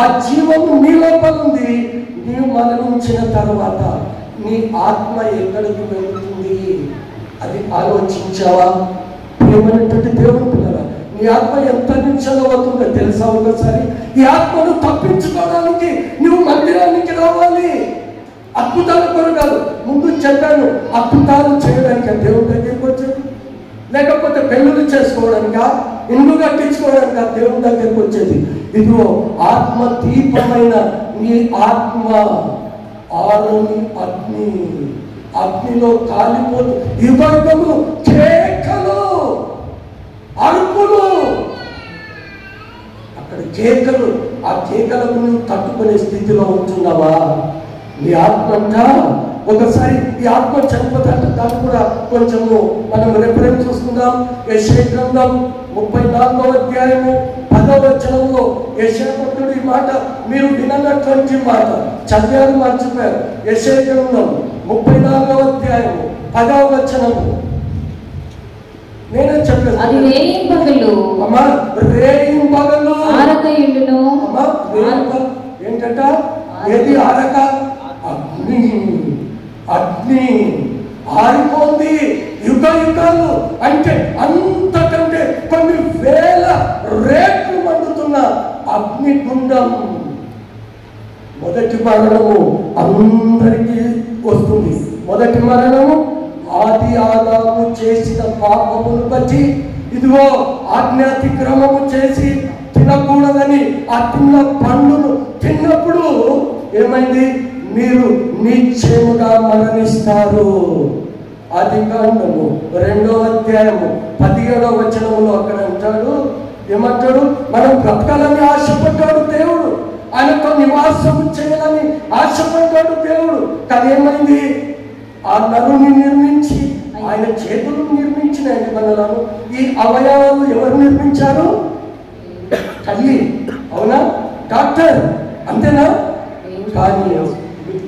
A: ఆ జీవము నీ లోపల ఉంది. నీవు మరణించిన తర్వాత నీ ఆత్మ ఎక్కడికి వెళుతుంది అది ఆలోచించావా? ప్రియమైనటువంటి దేవుని పిల్లరా, నీ ఆత్మ ఎంత నిమిషాలు అవుతుందో తెలుసా? ఒకసారి ఈ ఆత్మను తప్పించుకోవడానికి నువ్వు మందిరానికి రావాలి. అద్భుతాల కొరకు కాదు, ముందు చెప్పాను. అద్భుతాలు చేయడానికి దేవుని దగ్గరికి వచ్చేది, లేకపోతే పెళ్ళిళ్ళు చేసుకోవడానిక, ఇల్లు కట్టించుకోవడానిక దేవుని దగ్గరికి వచ్చేది. ఇదిగో ఆత్మ దీపమైన నీ ఆత్మ ఆరుని అగ్నిలో కాలిపోతూ యుగములు కేకలు అరుపులు, అక్కడ కేకలు. ఆ కేకలకు నువ్వు తట్టుకునే స్థితిలో ఉంటున్నావా? నీ ఆత్మ అంట ఒకసారి ఈ ఆత్మ చనిపోతే దాన్ని కూడా కొంచెము మనం రెఫరెన్స్ చూసుకుందాం. యెషయా గ్రంథం 34వ అధ్యాయము 10వ వచనంలో యెషయా భక్తుడు ఈ మాట మీరు విననటువంటి మాట చదివారు, మర్చిపోయారు. యెషయా గ్రంథం 34వ అధ్యాయము 10వ వచనము నేనే చెప్పాను.
B: అది రేయింబగలు
A: అమ్మా, రేయింబగలు
B: ఆరకయుండును.
A: అమ్మా ఏంటంట? ఏది ఆరక? అగ్ని ఆరిపోంది. యుగాలు అంటే అంతకంటే కొన్ని వేల రేట్లు మండుతున్న అగ్నిగుండం. మొదటి మరణము అందరికీ వస్తుంది. మొదటి మరణము ఆది ఆదాము చేసిన పాపమును బట్టి ఇదిగో ఆజ్ఞాతిక్రమము చేసి తినకూడదని ఆ తిన్న పండును తిన్నప్పుడు ఏమైంది? మీరు నిశ్చయముగా మరణిస్తారు. ఆదికాండము 2వ అధ్యాయము 17వ వచనములో అక్కడ అంటాడు, ఏమంటాడు? మనం బ్రతకాలని ఆశపడ్డాడు దేవుడు, ఆయనతో నివాసము చేయాలని ఆశపడ్డాడు దేవుడు. కానీ ఏమైంది? ఆ నరుని నిర్మించి ఆయన చేతులు నిర్మించిన మనలను ఈ అవయవాలు ఎవరు నిర్మించారు? తల్లి. అవునా? డాక్టర్. అంతేనా? కానీ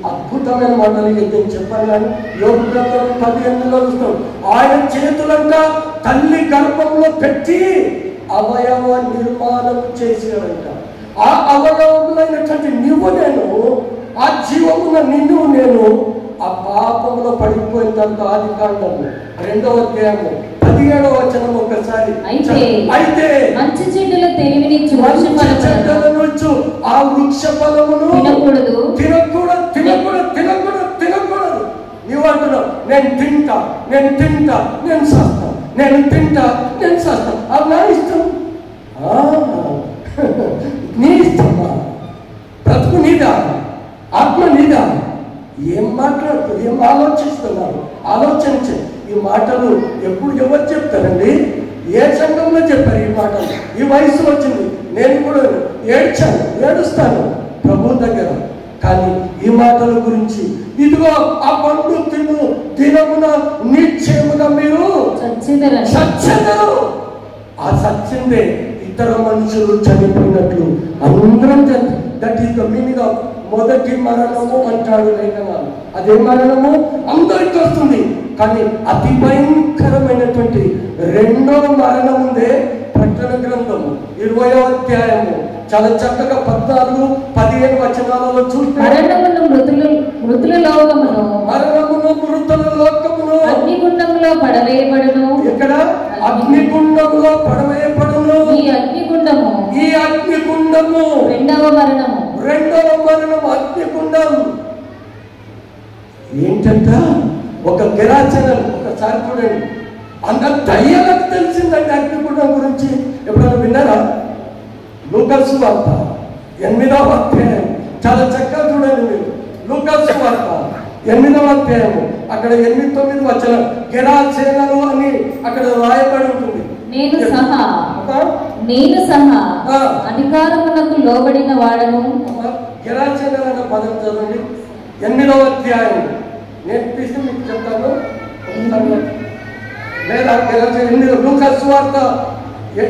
A: అద్భుతమైన మాటలు నేను చెప్పాను. కానీ యోగు గ్రంథం 18లో చూస్తాం, ఆయన చేతులంట తల్లి గర్భంలో పెట్టి అవయవ నిర్మాణం చేసేవారంట. ఆ అవయవములైనటువంటి నువ్వు నేను, ఆ జీవమున నిన్ను నేను ఆ పాపంలో పడిపోయిన తర్వాత ఆదికాండము 2వ అధ్యాయము 17వ వచనం ఒకసారి అయితే
B: మంచి చెడ్డల తెలివిని
A: చూచు ఆ వృక్ష ఫలమును
B: తినకూడదు
A: తినకూడదు తినకూడదు తినకూడదు తినకూడదు. నీవు అంటున్నావు నేను తింటా నేను తింటా నేను చేస్తా, నేను తింటా నేను చేస్తా. అది నా ఇష్టం. నీ ఇష్టమా? బ్రతుకు నీదా, ఆత్మ నీదా? ఏం మాట్లాడుతూ ఏం ఆలోచిస్తున్నారు? ఆలోచించే ఈ మాటలు ఎప్పుడు ఎవరు చెప్తారండి? ఏ సంఘంలో చెప్పారు ఈ మాటలు? ఈ వయసు వచ్చింది, నేను కూడా ఏడుస్తాను ప్రభు దగ్గర. కానీ ఈ మాటల గురించి ఇదిగో ఆ పండు తిను దినమున నిశ్చయముగా మీరు సత్యదరు. ఆ సత్యందే ఇతర మనుషులు చనిపోయినట్లు అందరం that is the meaning of మొదటి మరణము అంటాడు లేఖనాలు. అదే మరణము అందరికి వస్తుంది. కానీ అతి భయంకరమైనటువంటి 2వ మరణం ఉందే. ప్రకటన గ్రంథము 20వ అధ్యాయము చాలా చక్కగా 14, 15 వచనాలలో చూస్తే
B: మరణమును మృతుల లోకమును అగ్నిగుండంలో పడవేయబడును.
A: ఎక్కడ? అగ్నిగుండంలో పడవేయబడును.
B: ఈ అగ్నిగుండము 2వ మరణము.
A: 2వ మరణం అగ్నిగుండం. ఏంటంట? ఒక గిరాచనం ఒకసారి చూడండి. అంత దయ్యాలకు తెలిసిందండి అగ్నిగుండం గురించి. ఎప్పుడైనా విన్నారా? లూకాసు వార్త 8వ అధ్యాయం చాలా చక్కగా చూడండి మీరు. లూకాసు వార్త 8వ అధ్యాయము అక్కడ 8-9 వచన గిరాచనలు అని అక్కడ రాయబడి ఉంటుంది.
B: నేను సహా అధికారమునకు లోబడిన వాడను.
A: గిరాచనలు అన్న పదం చదవండి 8వ అధ్యాయం. నేను తీసి మీకు చెప్తాను. లేదా లూకాసు వార్త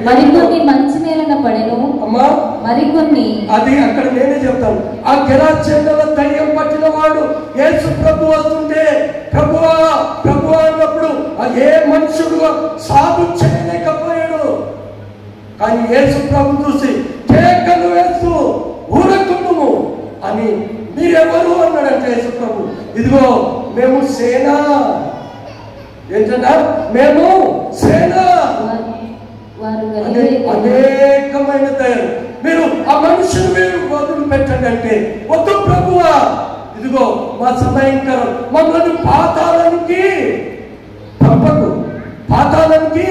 B: మరికొన్ని మంచి నేలన పడెను.
A: అమ్మా
B: మరికొన్ని
A: అది అక్కడ నేనే చెప్తాను. ఆ గిరాచనల దయ్యం పట్టిన వాడు యేసు ప్రభు వస్తుంటే ప్రభువా ప్రభువా అన్నప్పుడు ఏ మనుషుడు సాగు చేయలేకపోయాడు. కానీ యేసు ప్రభు చూసి కేకలు వేస్తూ ఊరకుండుము అని మీరెవరు అన్నాడంటే యేసు ప్రభు, ఇదిగో మేము సేన. ఏంటంటే మేము సేన. అనేకమైన దయలు. మీరు ఆ మనుషులు మీరు వదులు పెట్టండి అంటే వద్దు ప్రభువా, ఇదిగో మా సమయంకరం మమ్మల్ని పాతాళానికి పంపకు, పాతాళానికి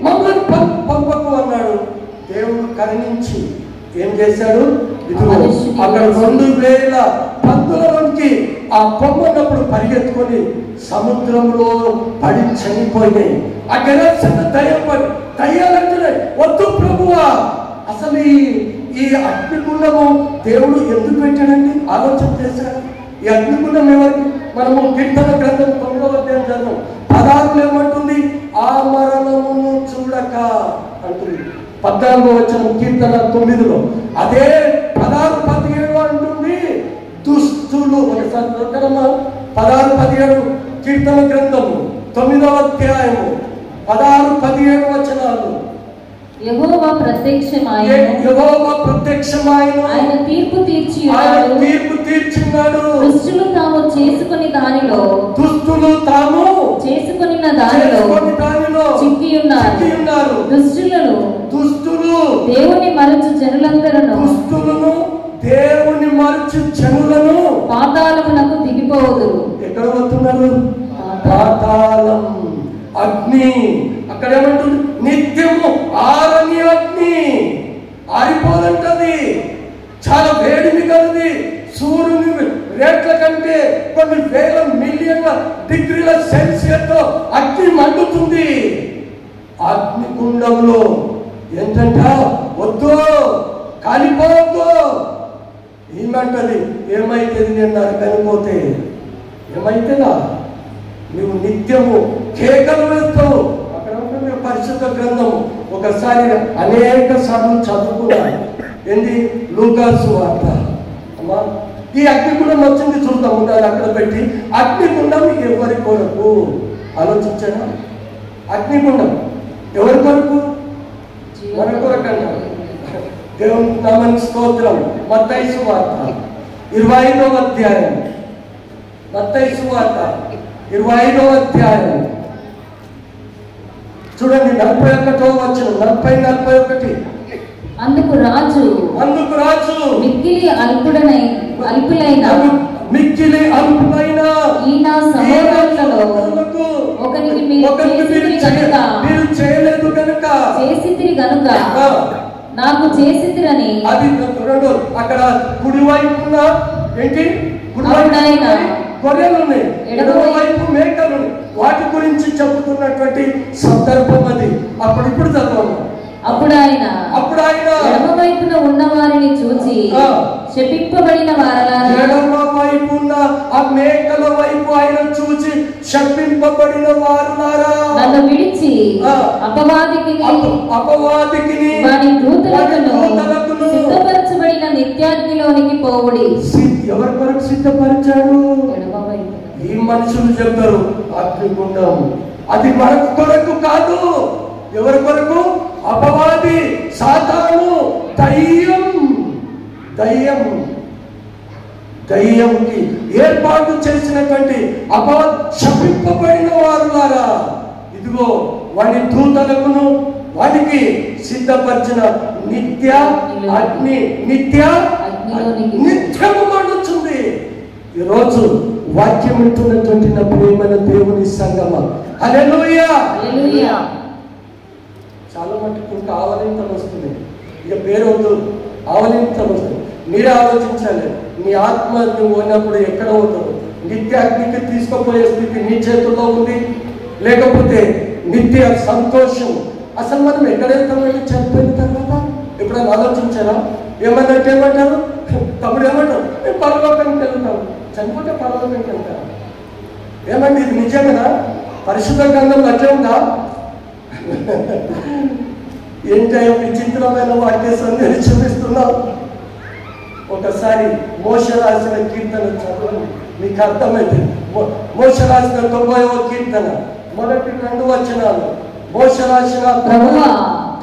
A: మమ్మల్ని పంపకు అన్నాడు. దేవుడు కరుణించి ఏం చేశాడు? ఇదిగో అక్కడ 2000 పందులకి ఆ కొమ్మన్నప్పుడు పరిగెత్తుకొని సముద్రంలో పడి చనిపోయినాయి. ఆ గెలసిన దయ్యాలంటే వద్దు ప్రభువా. అసలు ఈ అగ్నిగుండము దేవుడు ఎందుకు పెట్టాడండి? ఆలోచన చేశాడు. ఈ అగ్నిగుండం ఎవరికి? మనము కీర్తన గ్రంథం 9వ అధ్యాయం చదువు 16 ఏమంటుంది? ఆ మరణమును చూడక అంటుంది. 14వ వచనం కీర్తన 9లో. అదే 16-17 అంటుంది దుస్తులు. ఒకసారి 16-17 కీర్తన గ్రంథము 9వ అధ్యాయము 16-17 వచనాలు.
B: యెహోవా ప్రత్యక్షమాయెను. ఆయన తీర్పు తీర్చినాడు. దుష్టులు తాము చేసుకొని దానిలో చిక్కి ఉన్నారు. దుష్టులు దేవుని మరచు జనులను పాతాళమునకు దిగిపోవుదురు.
A: ఎక్కడ వస్తున్నారు? పాతాళం. అగ్ని. అక్కడ ఏమంటుంది? నిత్యము ఆరని అగ్ని. ఆరిపోదంటది, చాలా వేడిమి కలది. సూర్యుని రేట్ల కంటే కొన్ని వేల మిలియన్ల డిగ్రీల సెల్సియస్తో అగ్ని మండుతుంది. అగ్నికుండంలో ఏంటంట? వద్దు, కాలిపోవద్దు. ఏమంటది? ఏమైతుంది నేను నరకనిపోతే? ఏమైతుందా? నువ్వు నిత్యము కేకలు వేస్తావు. అక్కడ ఉంటుంది పరిశుద్ధ గ్రంథం. ఒకసారి అనేక సార్లు చదువుకున్నాను. ఏంది? లూకా సువార్త. అమ్మా, ఈ అగ్నిగుండం వచ్చింది చూద్దాం. ఉండాలి అక్కడ పెట్టి. అగ్నిగుండం ఎవరి కొరకు ఆలోచించారా? అగ్నిగుండం ఎవరి కొరకు? మన కొరకన్నా. దేవుని నామానికి స్తోత్రం. మత్తయి సువార్త 25వ అధ్యాయం. మత్తయి సువార్త 25వ అధ్యాయం చూడండి, 41వ వచనం. 40-41.
B: అందుకు రాజు మిక్కిలి అల్పులైన ఈయన సహోదరులలో ఒకరికి మీరు చేయలేదు కనుక చేసితిరి గనుక నాకు చేసితిరని. అది అక్కడ కుడివైపున ఏంటి? గొర్రెలు ఉన్నాయి, ఎడమవైపు మేకలు. వాటి గురించి చెబుతున్నటువంటి సందర్భం అది. ఇప్పుడు చదవము. అప్పుడు ఆయన ఎడమవైపున ఉన్న వారిని చూచి శపింపబడిన వారలారా.
A: ఎడమవైపు ఉన్న ఆ మేకల వైపు ఆయన చూచి శపింపబడిన వారలారా, నన్ను విడిచి అపవాదికి వాని దూతలకును సిద్ధపరచబడిన నిత్యాగ్నిలోనికి పోవుడి. ఎవరి కొరకు సిద్ధపరిచాడు? ఎడమవైపు. ఈ మనుషులు చెప్తారు అగ్నిగుండం. అది మన కొరకు కాదు. ఎవరి కొరకు? అపవాది, సాతాను, దయ్యంకి ఏర్పాటు చేసినటువంటి శపింపబడిన వారులారా, ఇదిగో వాడి దూతలకును వాడికి సిద్ధపరిచిన నిత్య అగ్ని నిత్యము మండుతుంది. ఈరోజు వాక్యం వింటున్నటువంటి నా ప్రియమైన దేవుని సంగమం, హల్లెలూయా. చాలా మటుకు ఇంకా ఆవలింతలు వస్తుంది. ఇక పేరు వద్దు, ఆవలింతలు వస్తుంది. మీరే ఆలోచించాలి. నీ ఆత్మ నువ్వు పోయినప్పుడు ఎక్కడ అవుతావు? నిత్య అగ్నికి తీసుకుపోయే స్థితి నీ చేతుల్లో ఉంది, లేకపోతే నిత్య సంతోషం. అసలు మనం ఎక్కడ వెళ్తాం? వెళ్ళి చనిపోయిన తర్వాత ఎప్పుడైనా ఆలోచించారా? ఏమన్నట్టు ఏమంటారు? తమ్ముడు ఏమంటారు? మేము పరలోకానికి వెళ్తాం. చనిపోతే పరలోకానికి వెళ్తాం. ఏమండి ఇది నిజమేనా? పరిశుద్ధ గ్రంథంలో అట్లే ఉందా? ఏంటో విచిత్రమైన వాక్య సందేశం చూపిస్తున్నావు. ఒకసారి మోషే రాసిన కీర్తన చదవండి, మీకు అర్థమైతే. మోషే రాసిన 90వ కీర్తన మొదటి 2 వచనాలు. మోషే రాసిన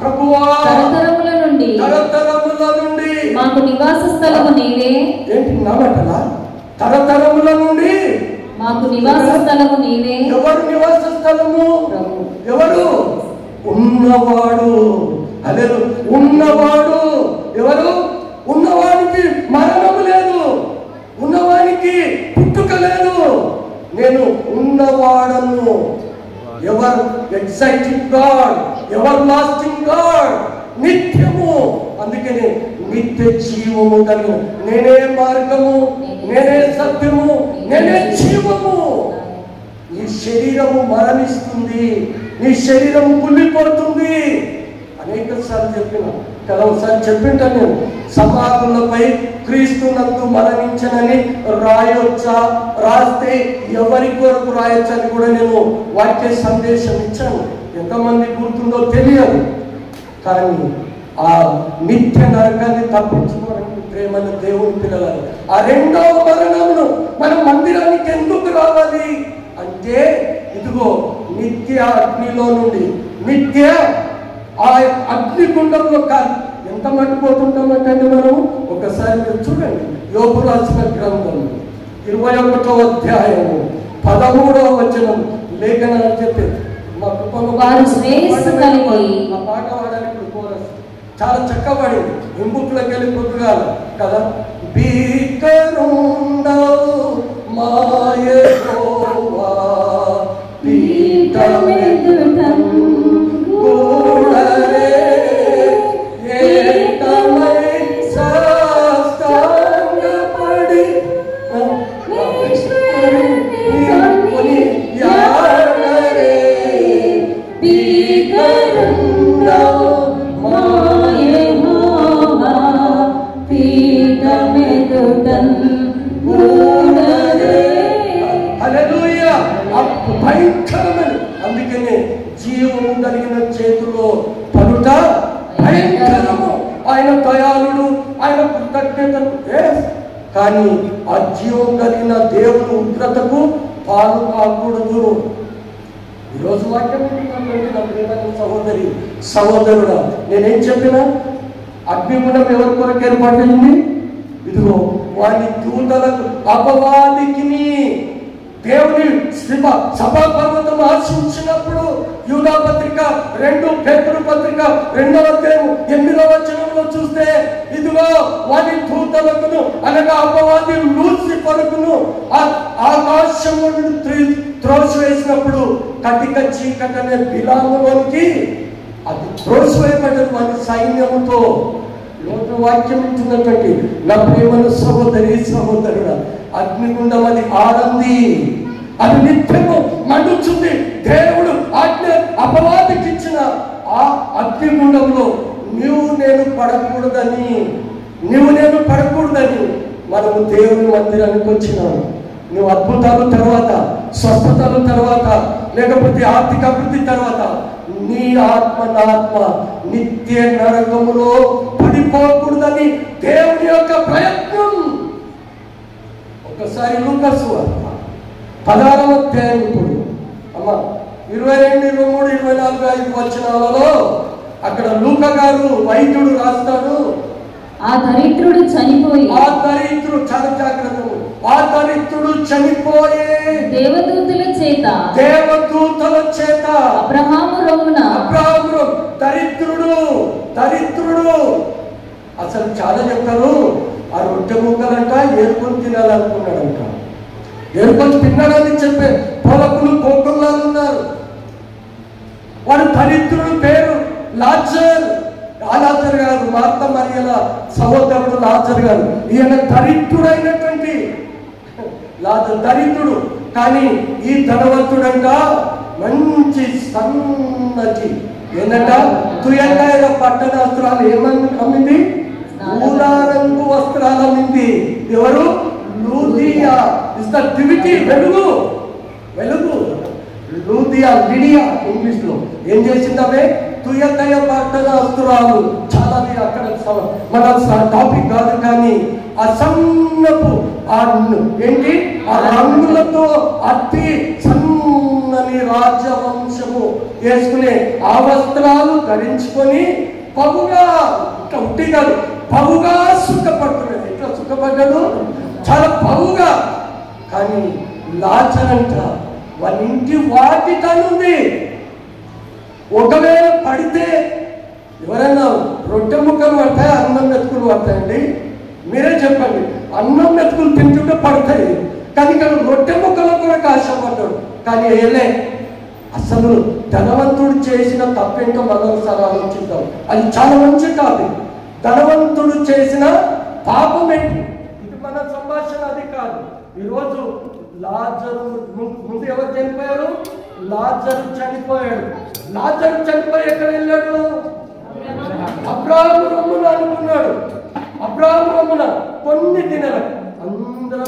A: ప్రభువా తరతరముల నుండి మాకు నివాస స్థలము నీవే. ఏంటి నామటలా? తరతరముల నుండి మాకు నివాస స్థలము నీవే. ఎవరు నివాస స్థలము? ఎవరు? ఉన్నవాడు. అదే ఉన్నవాడు. ఎవరు? ఉన్నవాడికి మరణము లేదు, ఉన్నవాడికి పుట్టుక లేదు. నేను ఉన్నవాడను. ఎవరు? Exciting God, ever lasting God, నిత్యము. అందుకని నిత్య జీవము కలిగిన నేనే మార్గము, నేనే సత్యము, నేనే జీవము. నీ శరీరము మరణిస్తుంది, నీ శరీరం కుళ్ళిపోతుంది. అనేక సార్లు చెప్పిన కదా, ఒకసారి చెప్పింటా నేను. సమాధులపై క్రీస్తునందు మరణించనని రాయొచ్చా? రాస్తే ఎవరి కొరకు రాయొచ్చని కూడా నేను వాక్య సందేశం ఇచ్చాను. ఎంతమంది గుర్తుందో తెలియదు. కానీ ఆ నిత్య నరకాన్ని తప్పించుకోవడానికి ప్రేమను దేవుని పిల్లలు ఆ రెండవ మరణమును మన మందిరానికి ఎందుకు రావాలి అంటే, ఇదిగో నిత్య అగ్నిలో నుండి నిత్య ఆ అగ్నిగుండంలో ఎంత మట్టిపోతుంటామంటే మనం ఒకసారి మీరు చూడండి. యోబు రాసిన గ్రంథం 21వ అధ్యాయము 13వ వచనం లేఖనాలు చెప్పే మా పాట వాడాలి. ఇప్పుడు కోరస్ చాలా చక్కగా పడింది. ఇంబుక్లోకి వెళ్ళి పొద్దుగాల కదా. భీకరుండవు మాయెహోవా పీఠమెదుట భయంకరమైన. అందుకనే జీవము కలిగిన చేతిలో పడుట భయంకరము. ఆయన దయాళుడు, ఆయన కృతజ్ఞతలు. కానీ ఆ జీవం కలిగిన దేవుని ఉగ్రతకు పాలు కాకూడదు. ఈరోజు వాక్యం సహోదరి సహోదరుడా, నేనేం చెప్పినా అగ్నిగుండం ఎవరి కొరకు ఏర్పడింది? ఇదిగో వారి దూతలకు అపవాదికి దేవుని సభాపర్వతం ఆశించినప్పుడు యూదా పత్రిక 2 పేతురు పత్రిక 2వ అధ్యాయం 8వ వచనంలో చూస్తే ఇదిగో వారి దూతలకును అనగా అపవాది లూసిఫరుకును ఆకాశము త్రోసివేసినప్పుడు కటిక చీకటి అనే బిలాములోనికి అది త్రోసివేయబడ్డది వారి సైన్యముతో. లోటు వాక్యం ఇచ్చినటువంటి నా ప్రేమను సహోదరి సహోదరుడా, అగ్నిగుండం అది ఆడంది, అది నిత్యము మండుచుంది. దేవుడు ఆజ్ఞ అపవాదికి ఇచ్చిన ఆ అగ్నిగుండంలో నీవు నేను పడకూడదని మనము దేవుని మందిరానికి వచ్చినాము. నువ్వు అద్భుతాల తర్వాత, స్వస్థతల తర్వాత, లేకపోతే ఆర్థిక అభివృద్ధి తర్వాత నీ ఆత్మ నా ఆత్మ నిత్య నరకములో పడిపోకూడదని దేవుని యొక్క ప్రయత్నం. ఒకసారి లూకాసు 16వ అధ్యాయం ఇప్పుడు 22, 23, 24, 25 వచనాలలో అక్కడ లూకా గారు వైద్యుడు రాస్తాడు.
B: ఆ దరిద్రుడు చనిపోయి,
A: చాలా జాగ్రత్త, ఆ దరిద్రుడు చనిపోయే
B: దేవదూతల చేత అబ్రహాము రొమ్మున దరిద్రుడు అసలు చాలా చెప్తారు. ఆ రొట్టె ముక్కలంట ఏరుకొని తినాలనుకున్నాడంట. ఏరుకొని తిన్నాడని చెప్పే పొలకులు కోకుల్లాలు ఉన్నారు. వాడు దరిద్రుడు, పేరు లాజర్. లాజర్ గారు మార్త మరియల సహోదరుడు లాజర్ గారు. ఈయన దరిద్రుడైనటువంటి దరిద్రుడు. కానీ ఈ ధనవంతుడంట మంచి సన్నటి ఏంటంట తుయంగాయల పట్టణ వస్త్రాలు ఏమని అమ్మింది? ఊదా రంగు వస్త్రాలు అమ్మింది. ఎవరు? లూదియా. ఇస్ ద డివిటీ, వెలుగు. లూదియా, లిడియా ఇంగ్లీష్ లో. ఏం చేసింది ఆమె? తుయతయ పట్టణ వస్త్రాలు. చాలా అక్కడ మన టాపిక్ కాదు, కానీ ఆ సన్నపు ఏంటి ఆ రంగులతో అతి సన్నని రాజవంశము వేసుకునే ఆ వస్త్రాలు ధరించుకొని పగుగా, ఇట్లా ఉట్టి కాదు, పగుగా సుఖపడుతున్నాడు. ఇట్లా సుఖపడ్డాడు, చాలా పగుగా. కానీ లాజరంట వాళ్ళ ఇంటి వాటితనుంది. ఒకవేళ పడితే ఎవరైనా రొట్టె ముక్కలు పడతాయి, అన్నం మెతుకులు పడతాయండి? మీరే చెప్పండి. అన్నం మెతుకులు తింటుంటే పడతాయి, కానీ ఇక్కడ రొట్టె ముక్కలు కూడా ఆశపడ్డాడు. కానీ ఏలే, అసలు ధనవంతుడు చేసిన తప్పేంటో మరోసారి ఆలోచిద్దాం. అది చాలా మంచి టాపిక్. ధనవంతుడు చేసిన పాపం ఏంటి? ఇది మన సంభాషణ, అది కాదు. ఈరోజు లాజరు ముందు ఎవరు చనిపోయారు? లాజరు చనిపోయాడు. లాజరు చనిపోయి ఎక్కడ వెళ్ళాడు? అబ్రాహాము రొమ్మున అనుకున్నాడు. అబ్రాహాము రొమ్మున కొన్ని దినాలకు అందరూ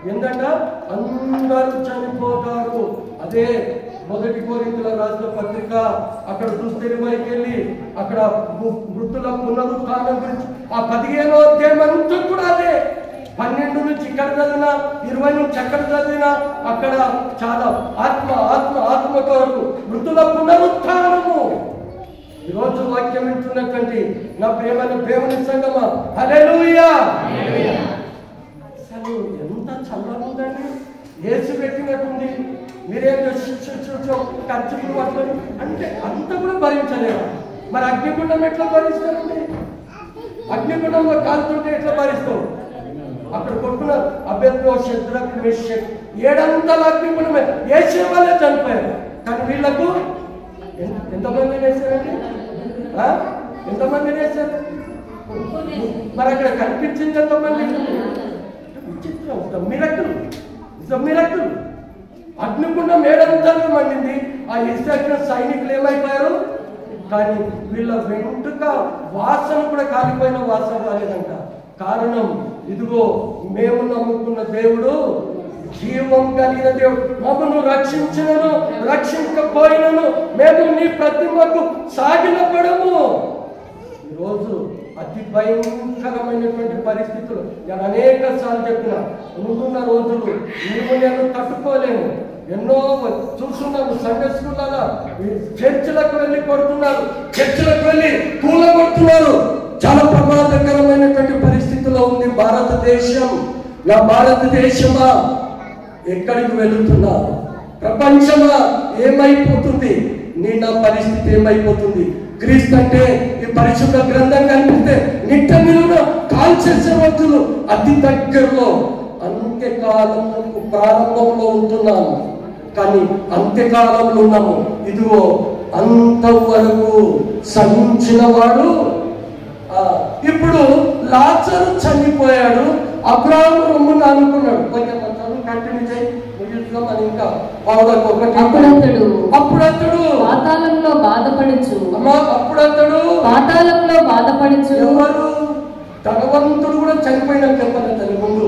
B: ఏంటంటే అందరూ చనిపోతారు. అదే 1 కొరింథీయుల రాసిన పత్రిక. అక్కడ చూస్తే 20కి వెళ్ళి అక్కడ మృతుల పునరుత్థానం గురించి ఆ 15వ అధ్యాయం అంతా కూడా అదే. 12 నుంచి ఇక్కడ చదివినా, 20 నుంచి అక్కడ చదివినా అక్కడ చాలా ఆత్మ ఆత్మ ఆత్మ కొరకు మృతుల పునరుత్థానము. ఈరోజు వాక్యం వింటున్నటువంటి నా ప్రియమైన దేవుని సంగమా, హల్లెలూయా. అసలు ఎంత చల్లగా ఉందండి. ఏసు పెట్టినట్టుంది. మీరేం ఖర్చులు పట్టుకొని అంటే అంత కూడా భరించలేరా? మరి అగ్నిగుండం ఎట్లా భరిస్తారండి? అగ్నిగుండంలో కాలుతుంటే ఎట్లా భరిస్తావు? అక్కడ కొట్టున్నారు అబేద్నెగో, షద్రక్, మేషక్ 7 అగ్నిగుండమే. యేసు వాళ్ళే చనిపోయారు. కానీ వీళ్ళకు ఎంతమంది వేశారండి? ఎంతమంది వేశారు? మరి అక్కడ కనిపించింది ఎంతమంది? విచిత్రం. మిరకులు. అగ్నిగుండం 7 మండింది. ఆ ఇస్రాయేలు సైనికులు ఏమైపోయారు? కానీ వీళ్ళ వెంటుక వాసన కూడా కాలిపోయిన వాసన రాలేదంట. కారణం ఇదిగో మేము నమ్ముకున్న దేవుడు జీవం కలిగిన దేవుడు. మమ్మను రక్షించినను రక్షించకపోయినను మేము నీ ప్రతిమకు సాగిలపడము. ఈరోజు అతి భయంకరమైనటువంటి పరిస్థితులు నేను అనేక సార్లు చెప్పిన, ముందున్న రోజులు నీవు నేను తట్టుకోలేము. ఎన్నో చూస్తున్నాము. సండే స్కూళ్ళ చర్చిలకు వెళ్ళి కొడుతున్నారు, చర్చిలకు వెళ్ళి కూలగొడుతున్నారు. చాలా ప్రమాదకరమైనటువంటి పరిస్థితిలో ఉంది భారతదేశం. నా భారతదేశమా ఎక్కడికి వెళుతున్నారు? ప్రపంచమా ఏమైపోతుంది? నా పరిస్థితి ఏమైపోతుంది? క్రీస్తు అంటే ఈ పరిశుద్ధ గ్రంథం కనిపిస్తే నిట్ట నిలువున కాల్చేసే రోజులు అతి దగ్గరలో. అంత్యకాలంలో ప్రారంభంలో ఉంటున్నాము, కానీ అంత్యకాలంలో ఉన్నాము. ఇదిగో అంతవరకు సహించిన వాడు. ఇప్పుడు లాజరు చనిపోయాడు, అబ్రాహాము రొమ్మున అనుకున్నాడు. కొంచెం కంటిన్యూ చేయి, ముగిస్తామని. ఇంకా అప్పుడతడు
C: పాతాళంలో బాధపడుచు.
B: అప్పుడతడు
C: పాతాళంలో బాధపడుచు.
B: ఎవరు? ధనవంతుడు కూడా చనిపోయినట్టు చెప్పాలి. తన ముందు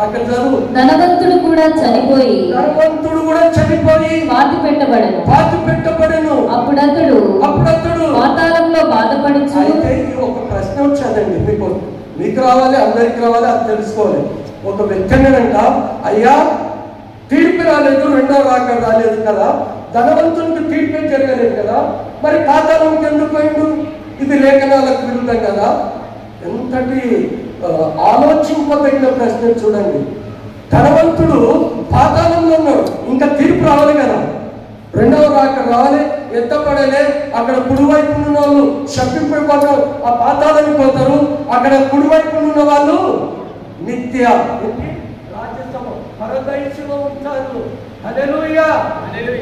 B: అక్కడ చదువు.
C: ధనవంతుడు కూడా చనిపోయి పాతి పెట్టబడెను. అప్పుడతడు పాతాళంలో బాధపడుచు.
B: అయితే ఒక ప్రశ్న వచ్చాదండి, మీకు రావాలి, అందరికి రావాలి, అది తెలుసుకోవాలి. ఒక వ్యక్తి అన్నాడంట, అయ్యా తీర్పు రాలేదు, రెండో రాక రాలేదు కదా, ధనవంతునికి తీర్పే జరగలేదు కదా, మరి పాతాళంకి ఎందుకు పోయిండు? ఇది లేఖనాలకు విరుద్ధం కదా. ఎంతటి ఆలోచింపదగిన ప్రశ్న చూడండి. ధనవంతుడు పాతాళంలో ఉన్నాడు, ఇంకా తీర్పు రావాలి కదా, రెండవ రాక రావాలి, ఎత్తపడలే. అక్కడ కుడివైపు ఉన్న వాళ్ళు శప్పింపడిపోతారు, ఆ పాతాళానికి పోతారు. అక్కడ కుడివైపు ఉన్న వాళ్ళు నిత్య రాజ్యసభ పరదైసులో ఉంటారు. హల్లెలూయా,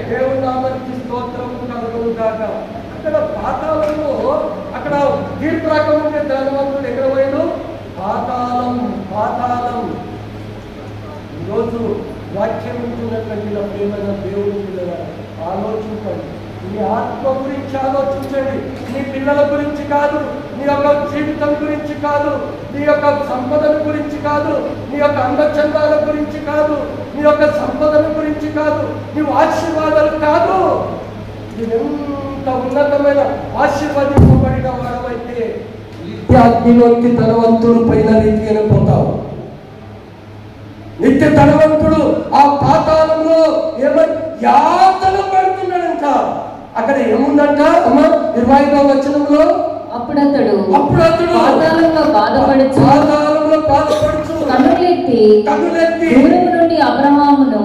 B: దేవుని నామానికి స్తోత్రం కలుగును గాక. అక్కడ పాతాళంలో అక్కడ తీర్పు రాకముందే ధనవంతుడు ఎక్కడ పోయాడు? పాతాళం. ఈరోజు వాక్యం ఉంటున్నటువంటి నా ప్రియమైన దేవుని పిల్లల ఆలోచించండి. నీ ఆత్మ గురించి ఆలోచించండి. నీ పిల్లల గురించి కాదు, నీ యొక్క జీవితం గురించి కాదు, నీ యొక్క సంపదల గురించి కాదు, నీ యొక్క అందచందాల గురించి కాదు, నీ యొక్క సంపదల గురించి కాదు, నీవు ఆశీర్వాదాలు కాదు. నీవెంత ఉన్నతమైన ఆశీర్వదింపబడిన వాడవైతే నిత్యాగ్నిలోకి ధనవంతుడు పైన రీతిగానే పోతావు. నిత్య ధనవంతుడు ఆ పాతాళంలో యాతన పడుతున్నాడంట. అక్కడ ఏముందంట అమ్మ 25వ వచనంలో?
C: అప్పుడతడు పాతాళంలో బాధపడుచు కన్నులెత్తి దూరం నుండి అబ్రహామును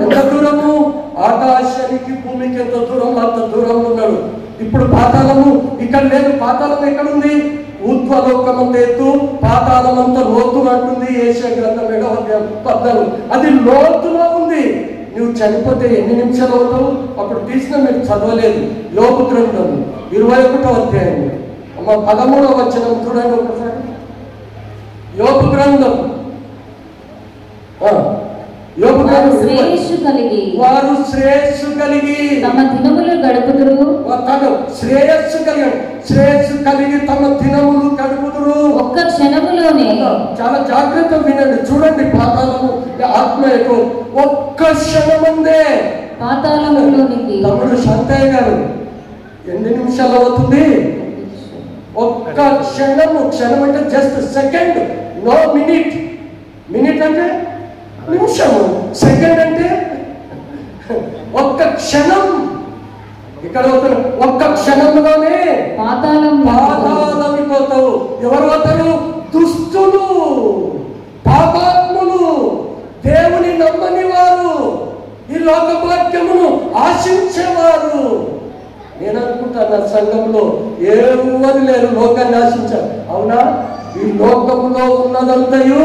B: ఎంత దూరము? ఆకాశానికి భూమికి ఎంత దూరం, అంత దూరం ఉన్నాడు. ఇప్పుడు పాతాళము ఇక్కడ లేదు. పాతాళం ఎక్కడుంది? ఊర్ధ్వలోకమంత ఎత్తు, పాతాళమంత లోతు అంటుంది యెషయా గ్రంథం 7వ అధ్యాయం 14. అది లోతులో ఉంది. నువ్వు చనిపోతే ఎన్ని నిమిషాలు అవుతావు? అప్పుడు తీసిన మీరు చదవలేదు. యోబు గ్రంథం 21వ అధ్యాయం 13వ వచనం చూడండి ఒకసారి. యోబు గ్రంథం
C: వారు శ్రేయస్సు కలిగి తమ దినములు గడుపుదురు.
B: శ్రేయస్సు కలిగి తమ దినములు గడుపుదురు.
C: ఒక్క క్షణములోనే.
B: చాలా జాగ్రత్త వినండి, చూడండి. పాతాళము ఆత్మ ఒక్క క్షణముందే
C: పాతాళములోనికి.
B: తమ్ముడు శాంతయ్య గారు, ఎన్ని నిమిషాలు అవుతుంది? ఒక్క క్షణము. క్షణం అంటే just second, no minute. Minute అంటే నిమిషము, సెకండ్ అంటే ఒక్క క్షణం. ఇక్కడ ఒక్క క్షణంలోనే పాతాళానికి పోతావు. ఎవరు పోతారు? దుష్టులు, పాపాత్ములు, దేవుని నమ్మని వారు, ఈ లోకభాగ్యమును ఆశించేవారు. నేను అనుకుంటాను సంఘంలో ఎవరు లేరు లోకాన్ని ఆశించారు. అవునా? ఈ లోకములో ఉన్నదంతయు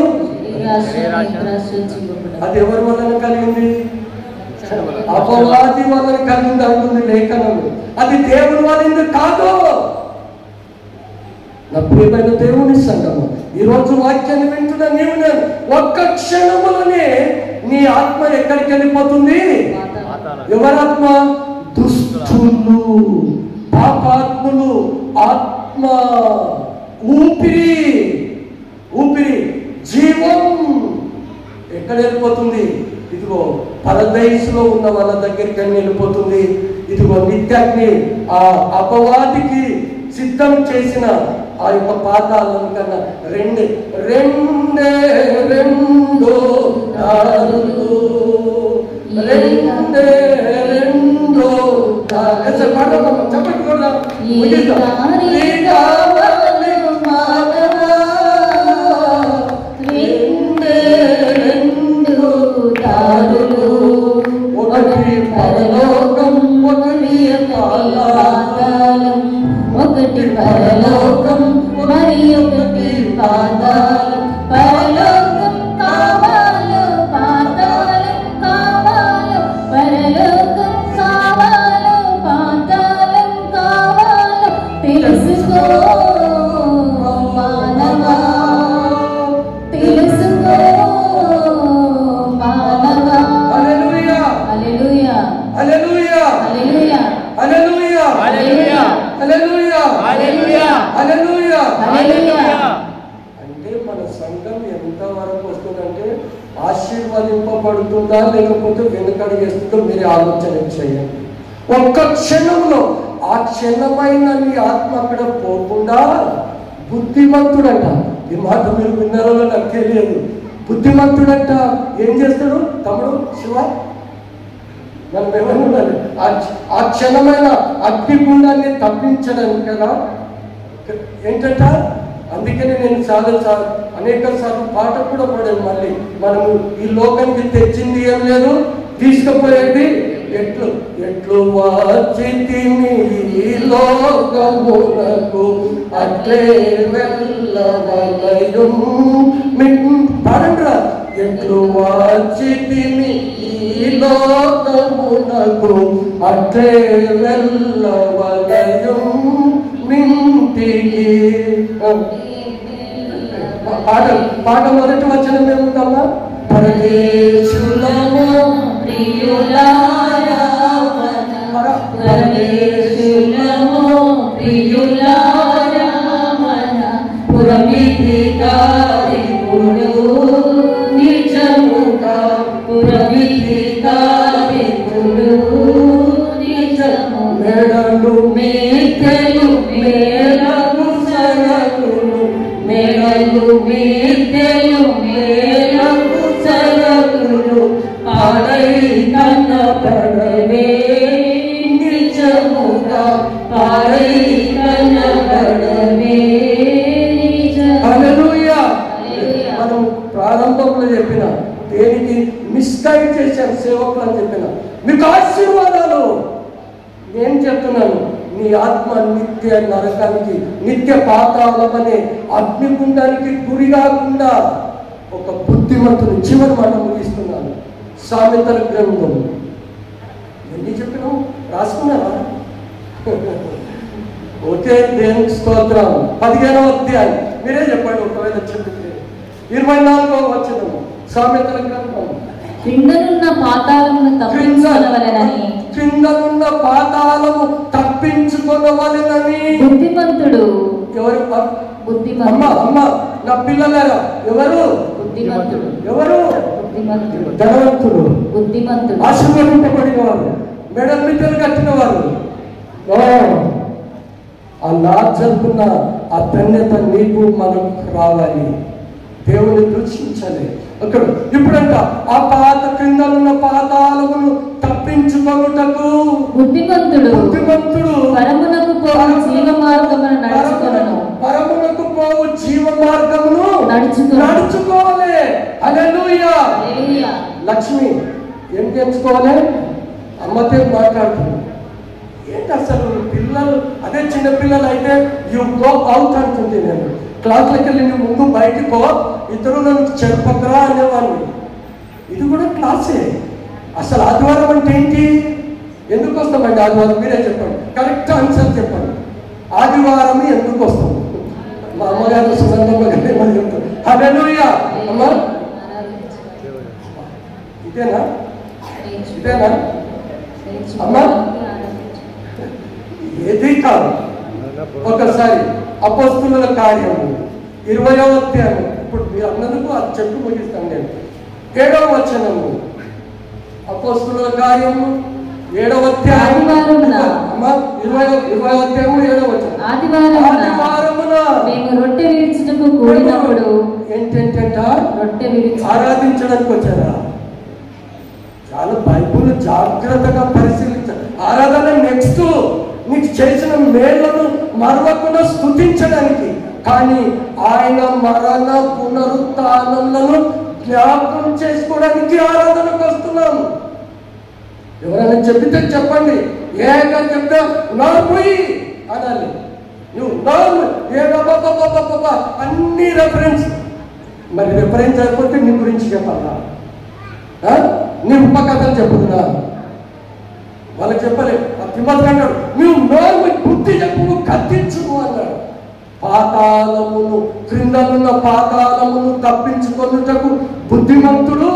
B: అది ఎవరి వలన కలిగింది? అపవాది వలన కలిగింది అంటుంది లేఖనము. అది దేవుని వలన కాదు. నా ప్రియమైన దేవుని సంఘము, ఈరోజు వాక్యాన్ని వింటున్న నీవు నేను ఒక్క క్షణములోనే నీ ఆత్మ ఎక్కడికి వెళ్ళిపోతుంది? ఎవరాత్మ? దుష్టులు, పాపాత్ములు. ఆత్మ ఊపిరి, జీవం ఎక్కడ వెళ్ళిపోతుంది? ఇదిగో పరదైసులో ఉన్న వాళ్ళ దగ్గరికి అని వెళ్ళిపోతుంది. ఇదిగో నిత్యాగ్ని ఆ అపవాదికి సిద్ధం చేసిన ఆ యొక్క పాతాళం కన్నా రెండే రెండు దారులు, చెప్పండి కూడా ఒకటి పరలోకం, ఒకటి పాతాళం.
C: ఒకటి పరలోకం మరి ఒకటి పాతాళం. పరలోకం కావాలో పాతాళం కావాలో, పరలోకం కావాలో పాతాళం కావాలో తెలుసుకో మానవా, తెలుసుకో మానవా.
B: హల్లెలూయా
C: హల్లెలూయా
B: హల్లెలూయా
C: హల్లెలూయా
B: హల్లెలూయా
C: హల్లెలూయా
B: హల్లెలూయా
C: హల్లెలూయా
B: హల్లెలూయా.
C: హల్లెలూయా.
B: అంటే మన సంఘం ఎంత వరకు వస్తుందంటే ఆశీర్వదింపబడుతుందా లేకపోతే వెనుకడుగేస్తుందో మీరు ఆలోచన చేయండి. ఒక్క క్షణంలో ఆ క్షణమైన నీ ఆత్మ అక్కడ పోకుండా బుద్ధిమంతుడంట. ఈ మాట మీరు విన్నారో నాకు తెలియదు. బుద్ధిమంతుడంట ఏం చేస్తాడు? తమ్ముడు శివ మనం ఏమనుకోవాలి, ఆ క్షణమైన అగ్నిగుండాన్ని తప్పించడానికి కదా ఏంటంట. అందుకనే నేను అనేక సార్లు పాట కూడా పడాను. మళ్ళీ మనము ఈ లోకానికి తెచ్చింది ఏం లేదు, తీసుకుపోయేది ఎట్లు వాచితిమి ఈ లోకమునకు అట్లే వెళ్ళవలయం. పాడండిరా. ఎట్లు వాచితిమి ఈ లోకమునకు అట్లే వెళ్ళవలయం మింటికి. పాట మొదటి వచనం ఏముందమ్మా? పరదేశులము
C: ప్రియులారా పరదేశులము ప్రియులారా మన పురమిధికారికుడు నిజముగా, పురమిధికారికుడు నిజము.
B: మెడలు
C: మీతెలు మేలకు సరకులు, మేడలు మీతెలు మేలకు సరకులు పాడై కనబడవే నిజముగా, పాడై కనబడవే నిజముగా.
B: హల్లెలూయా. మనం ప్రారంభంలో చెప్పిన దేనికి మిస్గైడ్ చేశారు సేవకులు అని చెప్పిన మీకు ఆశీర్వాదాలు. నేను చెప్తున్నాను, నీ ఆత్మ నిత్య నరకానికి, నిత్య పాతాళం అనే అగ్నిగుండానికి గురి కాకుండా ఒక బుద్ధిమంతుని చివరి మాట ముగిస్తున్నాను. సామెతల గ్రంథం ఎన్ని చెప్పినావు? రాసుకున్నావా? ఓకే, దేవునికి స్తోత్రం. 15వ అధ్యాయం మీరే చెప్పండి. ఒకవేళ చెప్తే 24వ వచనం సామెతల గ్రంథం.
C: క్రిందనున్న పాతాళమును తప్పించుకొనవలెనని,
B: క్రిందనున్న పాతాళము తప్పించుకొనవలెనని
C: బుద్ధిమంతుడు.
B: ఎవరు? అమ్మ
C: బుద్ధిమంతుడు.
B: అమ్మ నా పిల్లలారా ఎవరు?
C: బుద్ధిమంతుడు.
B: ఎవరు?
C: బుద్ధిమంతుడు.
B: ధనవంతుడు,
C: బుద్ధిమంతుడు.
B: ఆశీర్వదింపబడిన వారు, మెడల్ మిద్దెలు కట్టిన వారు. అలా జరుపుకున్న ఆ ధన్యత నీకు మనకు రావాలి. దేవుని దృష్టించాలి. అక్కడ ఇప్పుడంట ఆ పాత క్రిందనున్న పాతాళమును తప్పించుకొనుటకు
C: బుద్ధిమంతుడు
B: పరమునకు
C: పోవు జీవ మార్గమును నడుచుకొనును.
B: పరమునకు పోవు జీవ మార్గమును నడుచుకోవాలి. హల్లెలూయా. లక్ష్మి ఏం తెచ్చుకోవాలి? అమ్మతో మాట్లాడుతుంది. ఏంటి అసలు పిల్లలు అదే చిన్న పిల్లలు అయితే యు గో అవుట్ అంటుంది. నేను క్లాస్లోకి వెళ్ళి నువ్వు ముందు బయటికి పో, ఇద్దరు నన్ను చెరపకరా అనేవాడిని. ఇది కూడా క్లాసే. అసలు ఆదివారం అంటే ఏంటి? ఎందుకు వస్తామండి ఆదివారం? మీరే చెప్పండి, కరెక్ట్ ఆన్సర్ చెప్పండి. ఆదివారం ఎందుకు వస్తాం? మా అమ్మగారు సునందమ్మ గారు ఏమని చెప్తారు? హల్లెలూయా. అమ్మా ఇదేనా? ఇదేనా అమ్మా? ఏది కాదు. ఒకసారి అపోస్తుల కార్యము 20వ అధ్యాయం. ఇప్పుడు మీరు అన్నందుకు అది చెప్పి ముగిస్తాను నేను. 7వ వచనము అపోస్తలుల కార్యము 7వ అధ్యాయం
C: ఆదివారమున
B: 20వ అధ్యాయము 7వ వచనం.
C: ఆదివారమున మేము రొట్టె విరుచుటకు కూడినప్పుడు
B: ఏంటంట
C: రొట్టె విరుచు
B: ఆరాధించడానికి వచ్చారా? చాలా బైబుల్ జాగ్రత్తగా పరిశీలించాలి. ఆరాధన నెక్స్ట్ నీకు చేసిన మేళ్లను మరవకుండా స్తుతించడానికి, కానీ ఆయన మరణ పునరుత్థానములను జ్ఞాపకం చేసుకోవడానికి ఆరాధనకు వస్తున్నాం. ఎవరైనా చెబితే చెప్పండి, ఏగా చెప్తే నోరుపోయి అనాలి. నువ్వు నోరు ఏగా అన్ని రెఫరెన్స్. మరి రెఫరెన్స్ అయిపోతే నీ గురించి చెప్పాలా? నీ ఉపకథలు చెప్పుతున్నా వాళ్ళకి చెప్పలే. తిమ్మతి అన్నాడు, నువ్వు నోరు బుద్ధి చెప్పు కత్తించు అన్నాడు. పాతాళమును క్రిందనున్న పాతాళమును తప్పించుకొనుటకు బుద్ధిమంతుడు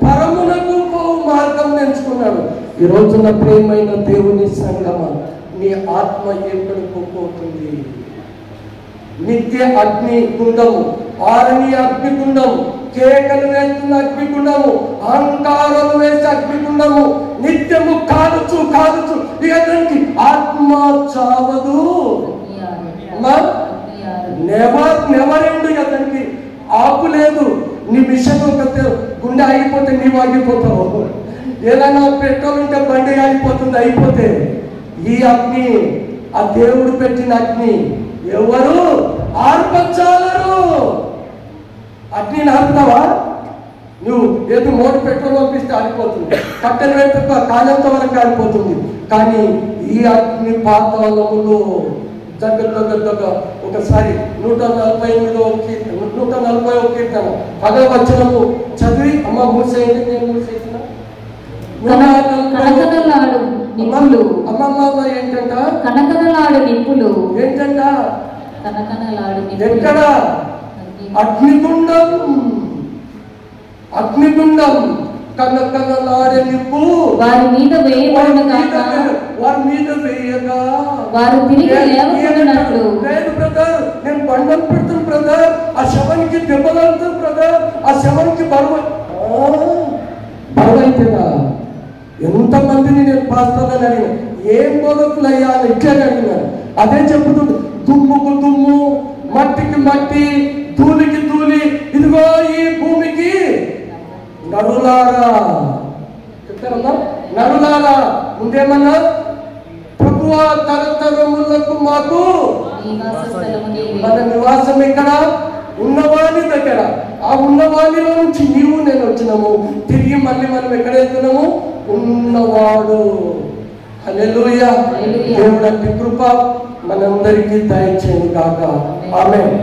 B: పరమునకు పోవు మార్గం ఎంచుకున్నాడు. ఈ రోజున ప్రేమైన దేవుని సంగమా, నీ ఆత్మ ఎక్కడికి పోతుంది? నిత్య అగ్ని గుండము, ఆరణి అగ్నిగుండము, కేకలు వేస్తున్న అగ్నిగుండము, అహంకారాలు వేసే అగ్నిగుండము, నిత్యము కాలుచు కాలుచు ఇక దానికి ఆత్మ చావదు. Never end. అతనికి ఆపు లేదు. నీ మిషన్ ఒక గుండె ఆగిపోతే నీవు ఆగిపోతావు. ఏదైనా పెట్రోల్ ఉంటే బండి ఆగిపోతుంది. అయిపోతే ఈ అగ్ని, ఆ దేవుడు పెట్టిన అగ్ని ఎవరు ఆర్పచాలరు. అగ్నిని ఆపుతావా? నువ్వు ఏదో మోటార్ పెట్రోల్ పంపిస్తే ఆగిపోతుంది, కట్టెలు పెట్టి కాలంత వరకు ఆగిపోతుంది. కానీ ఈ అగ్ని పాతాళములో దగ్గర ఒకసారి 148వ కీర్తన 140వ కీర్తన 10వ వచనము చదివి అమ్మ మూసేయండి. నేను మూసేసిన
C: కనకనలాడు నిప్పులు.
B: అమ్మమ్మ ఏంటంట?
C: కనకనలాడు నిప్పులు.
B: ఏంటంట?
C: కనకనలాడు
B: ఎక్కడ? అగ్నిగుండం. అగ్నిగుండం కనకనలాడే నిప్పు
C: వారి మీద వేయబడుగా
B: వారి మీద వేయగా
C: వారు తిరిగి లేవకున్నట్లు.
B: లేదు బ్రదర్, నేను బండం పెడుతాను బ్రదర్, ఆ శవానికి దెబ్బలాడుతాను బ్రదర్, ఆ శవానికి బరువు అయితేనా? ఎంతమందిని నేను పాస్తానని అడిగిన, ఏం బోధకులు అయ్యా అని ఇట్లని అడిగినాను. అదే చెబుతుంది, దుమ్ముకు దుమ్ము, మట్టికి మట్టి, ధూళికి ధూళి, ఇదిగో ఈ భూమికి నరులారా. చెప్తారమ్మా, నరులారా. ముందేమన్నా? ప్రభువా తరతరములకు మాకు మన నివాసం ఇక్కడ ఉన్నవాని దగ్గర. ఆ ఉన్నవానిలో నుంచి నీవు నేను వచ్చినాము. తిరిగి మళ్ళీ మనం ఎక్కడ వెళ్తున్నాము? ఉన్నవాడు. హల్లెలూయా. దేవుడి కృప మనందరికీ దయచేయను గాక. ఆమేన్.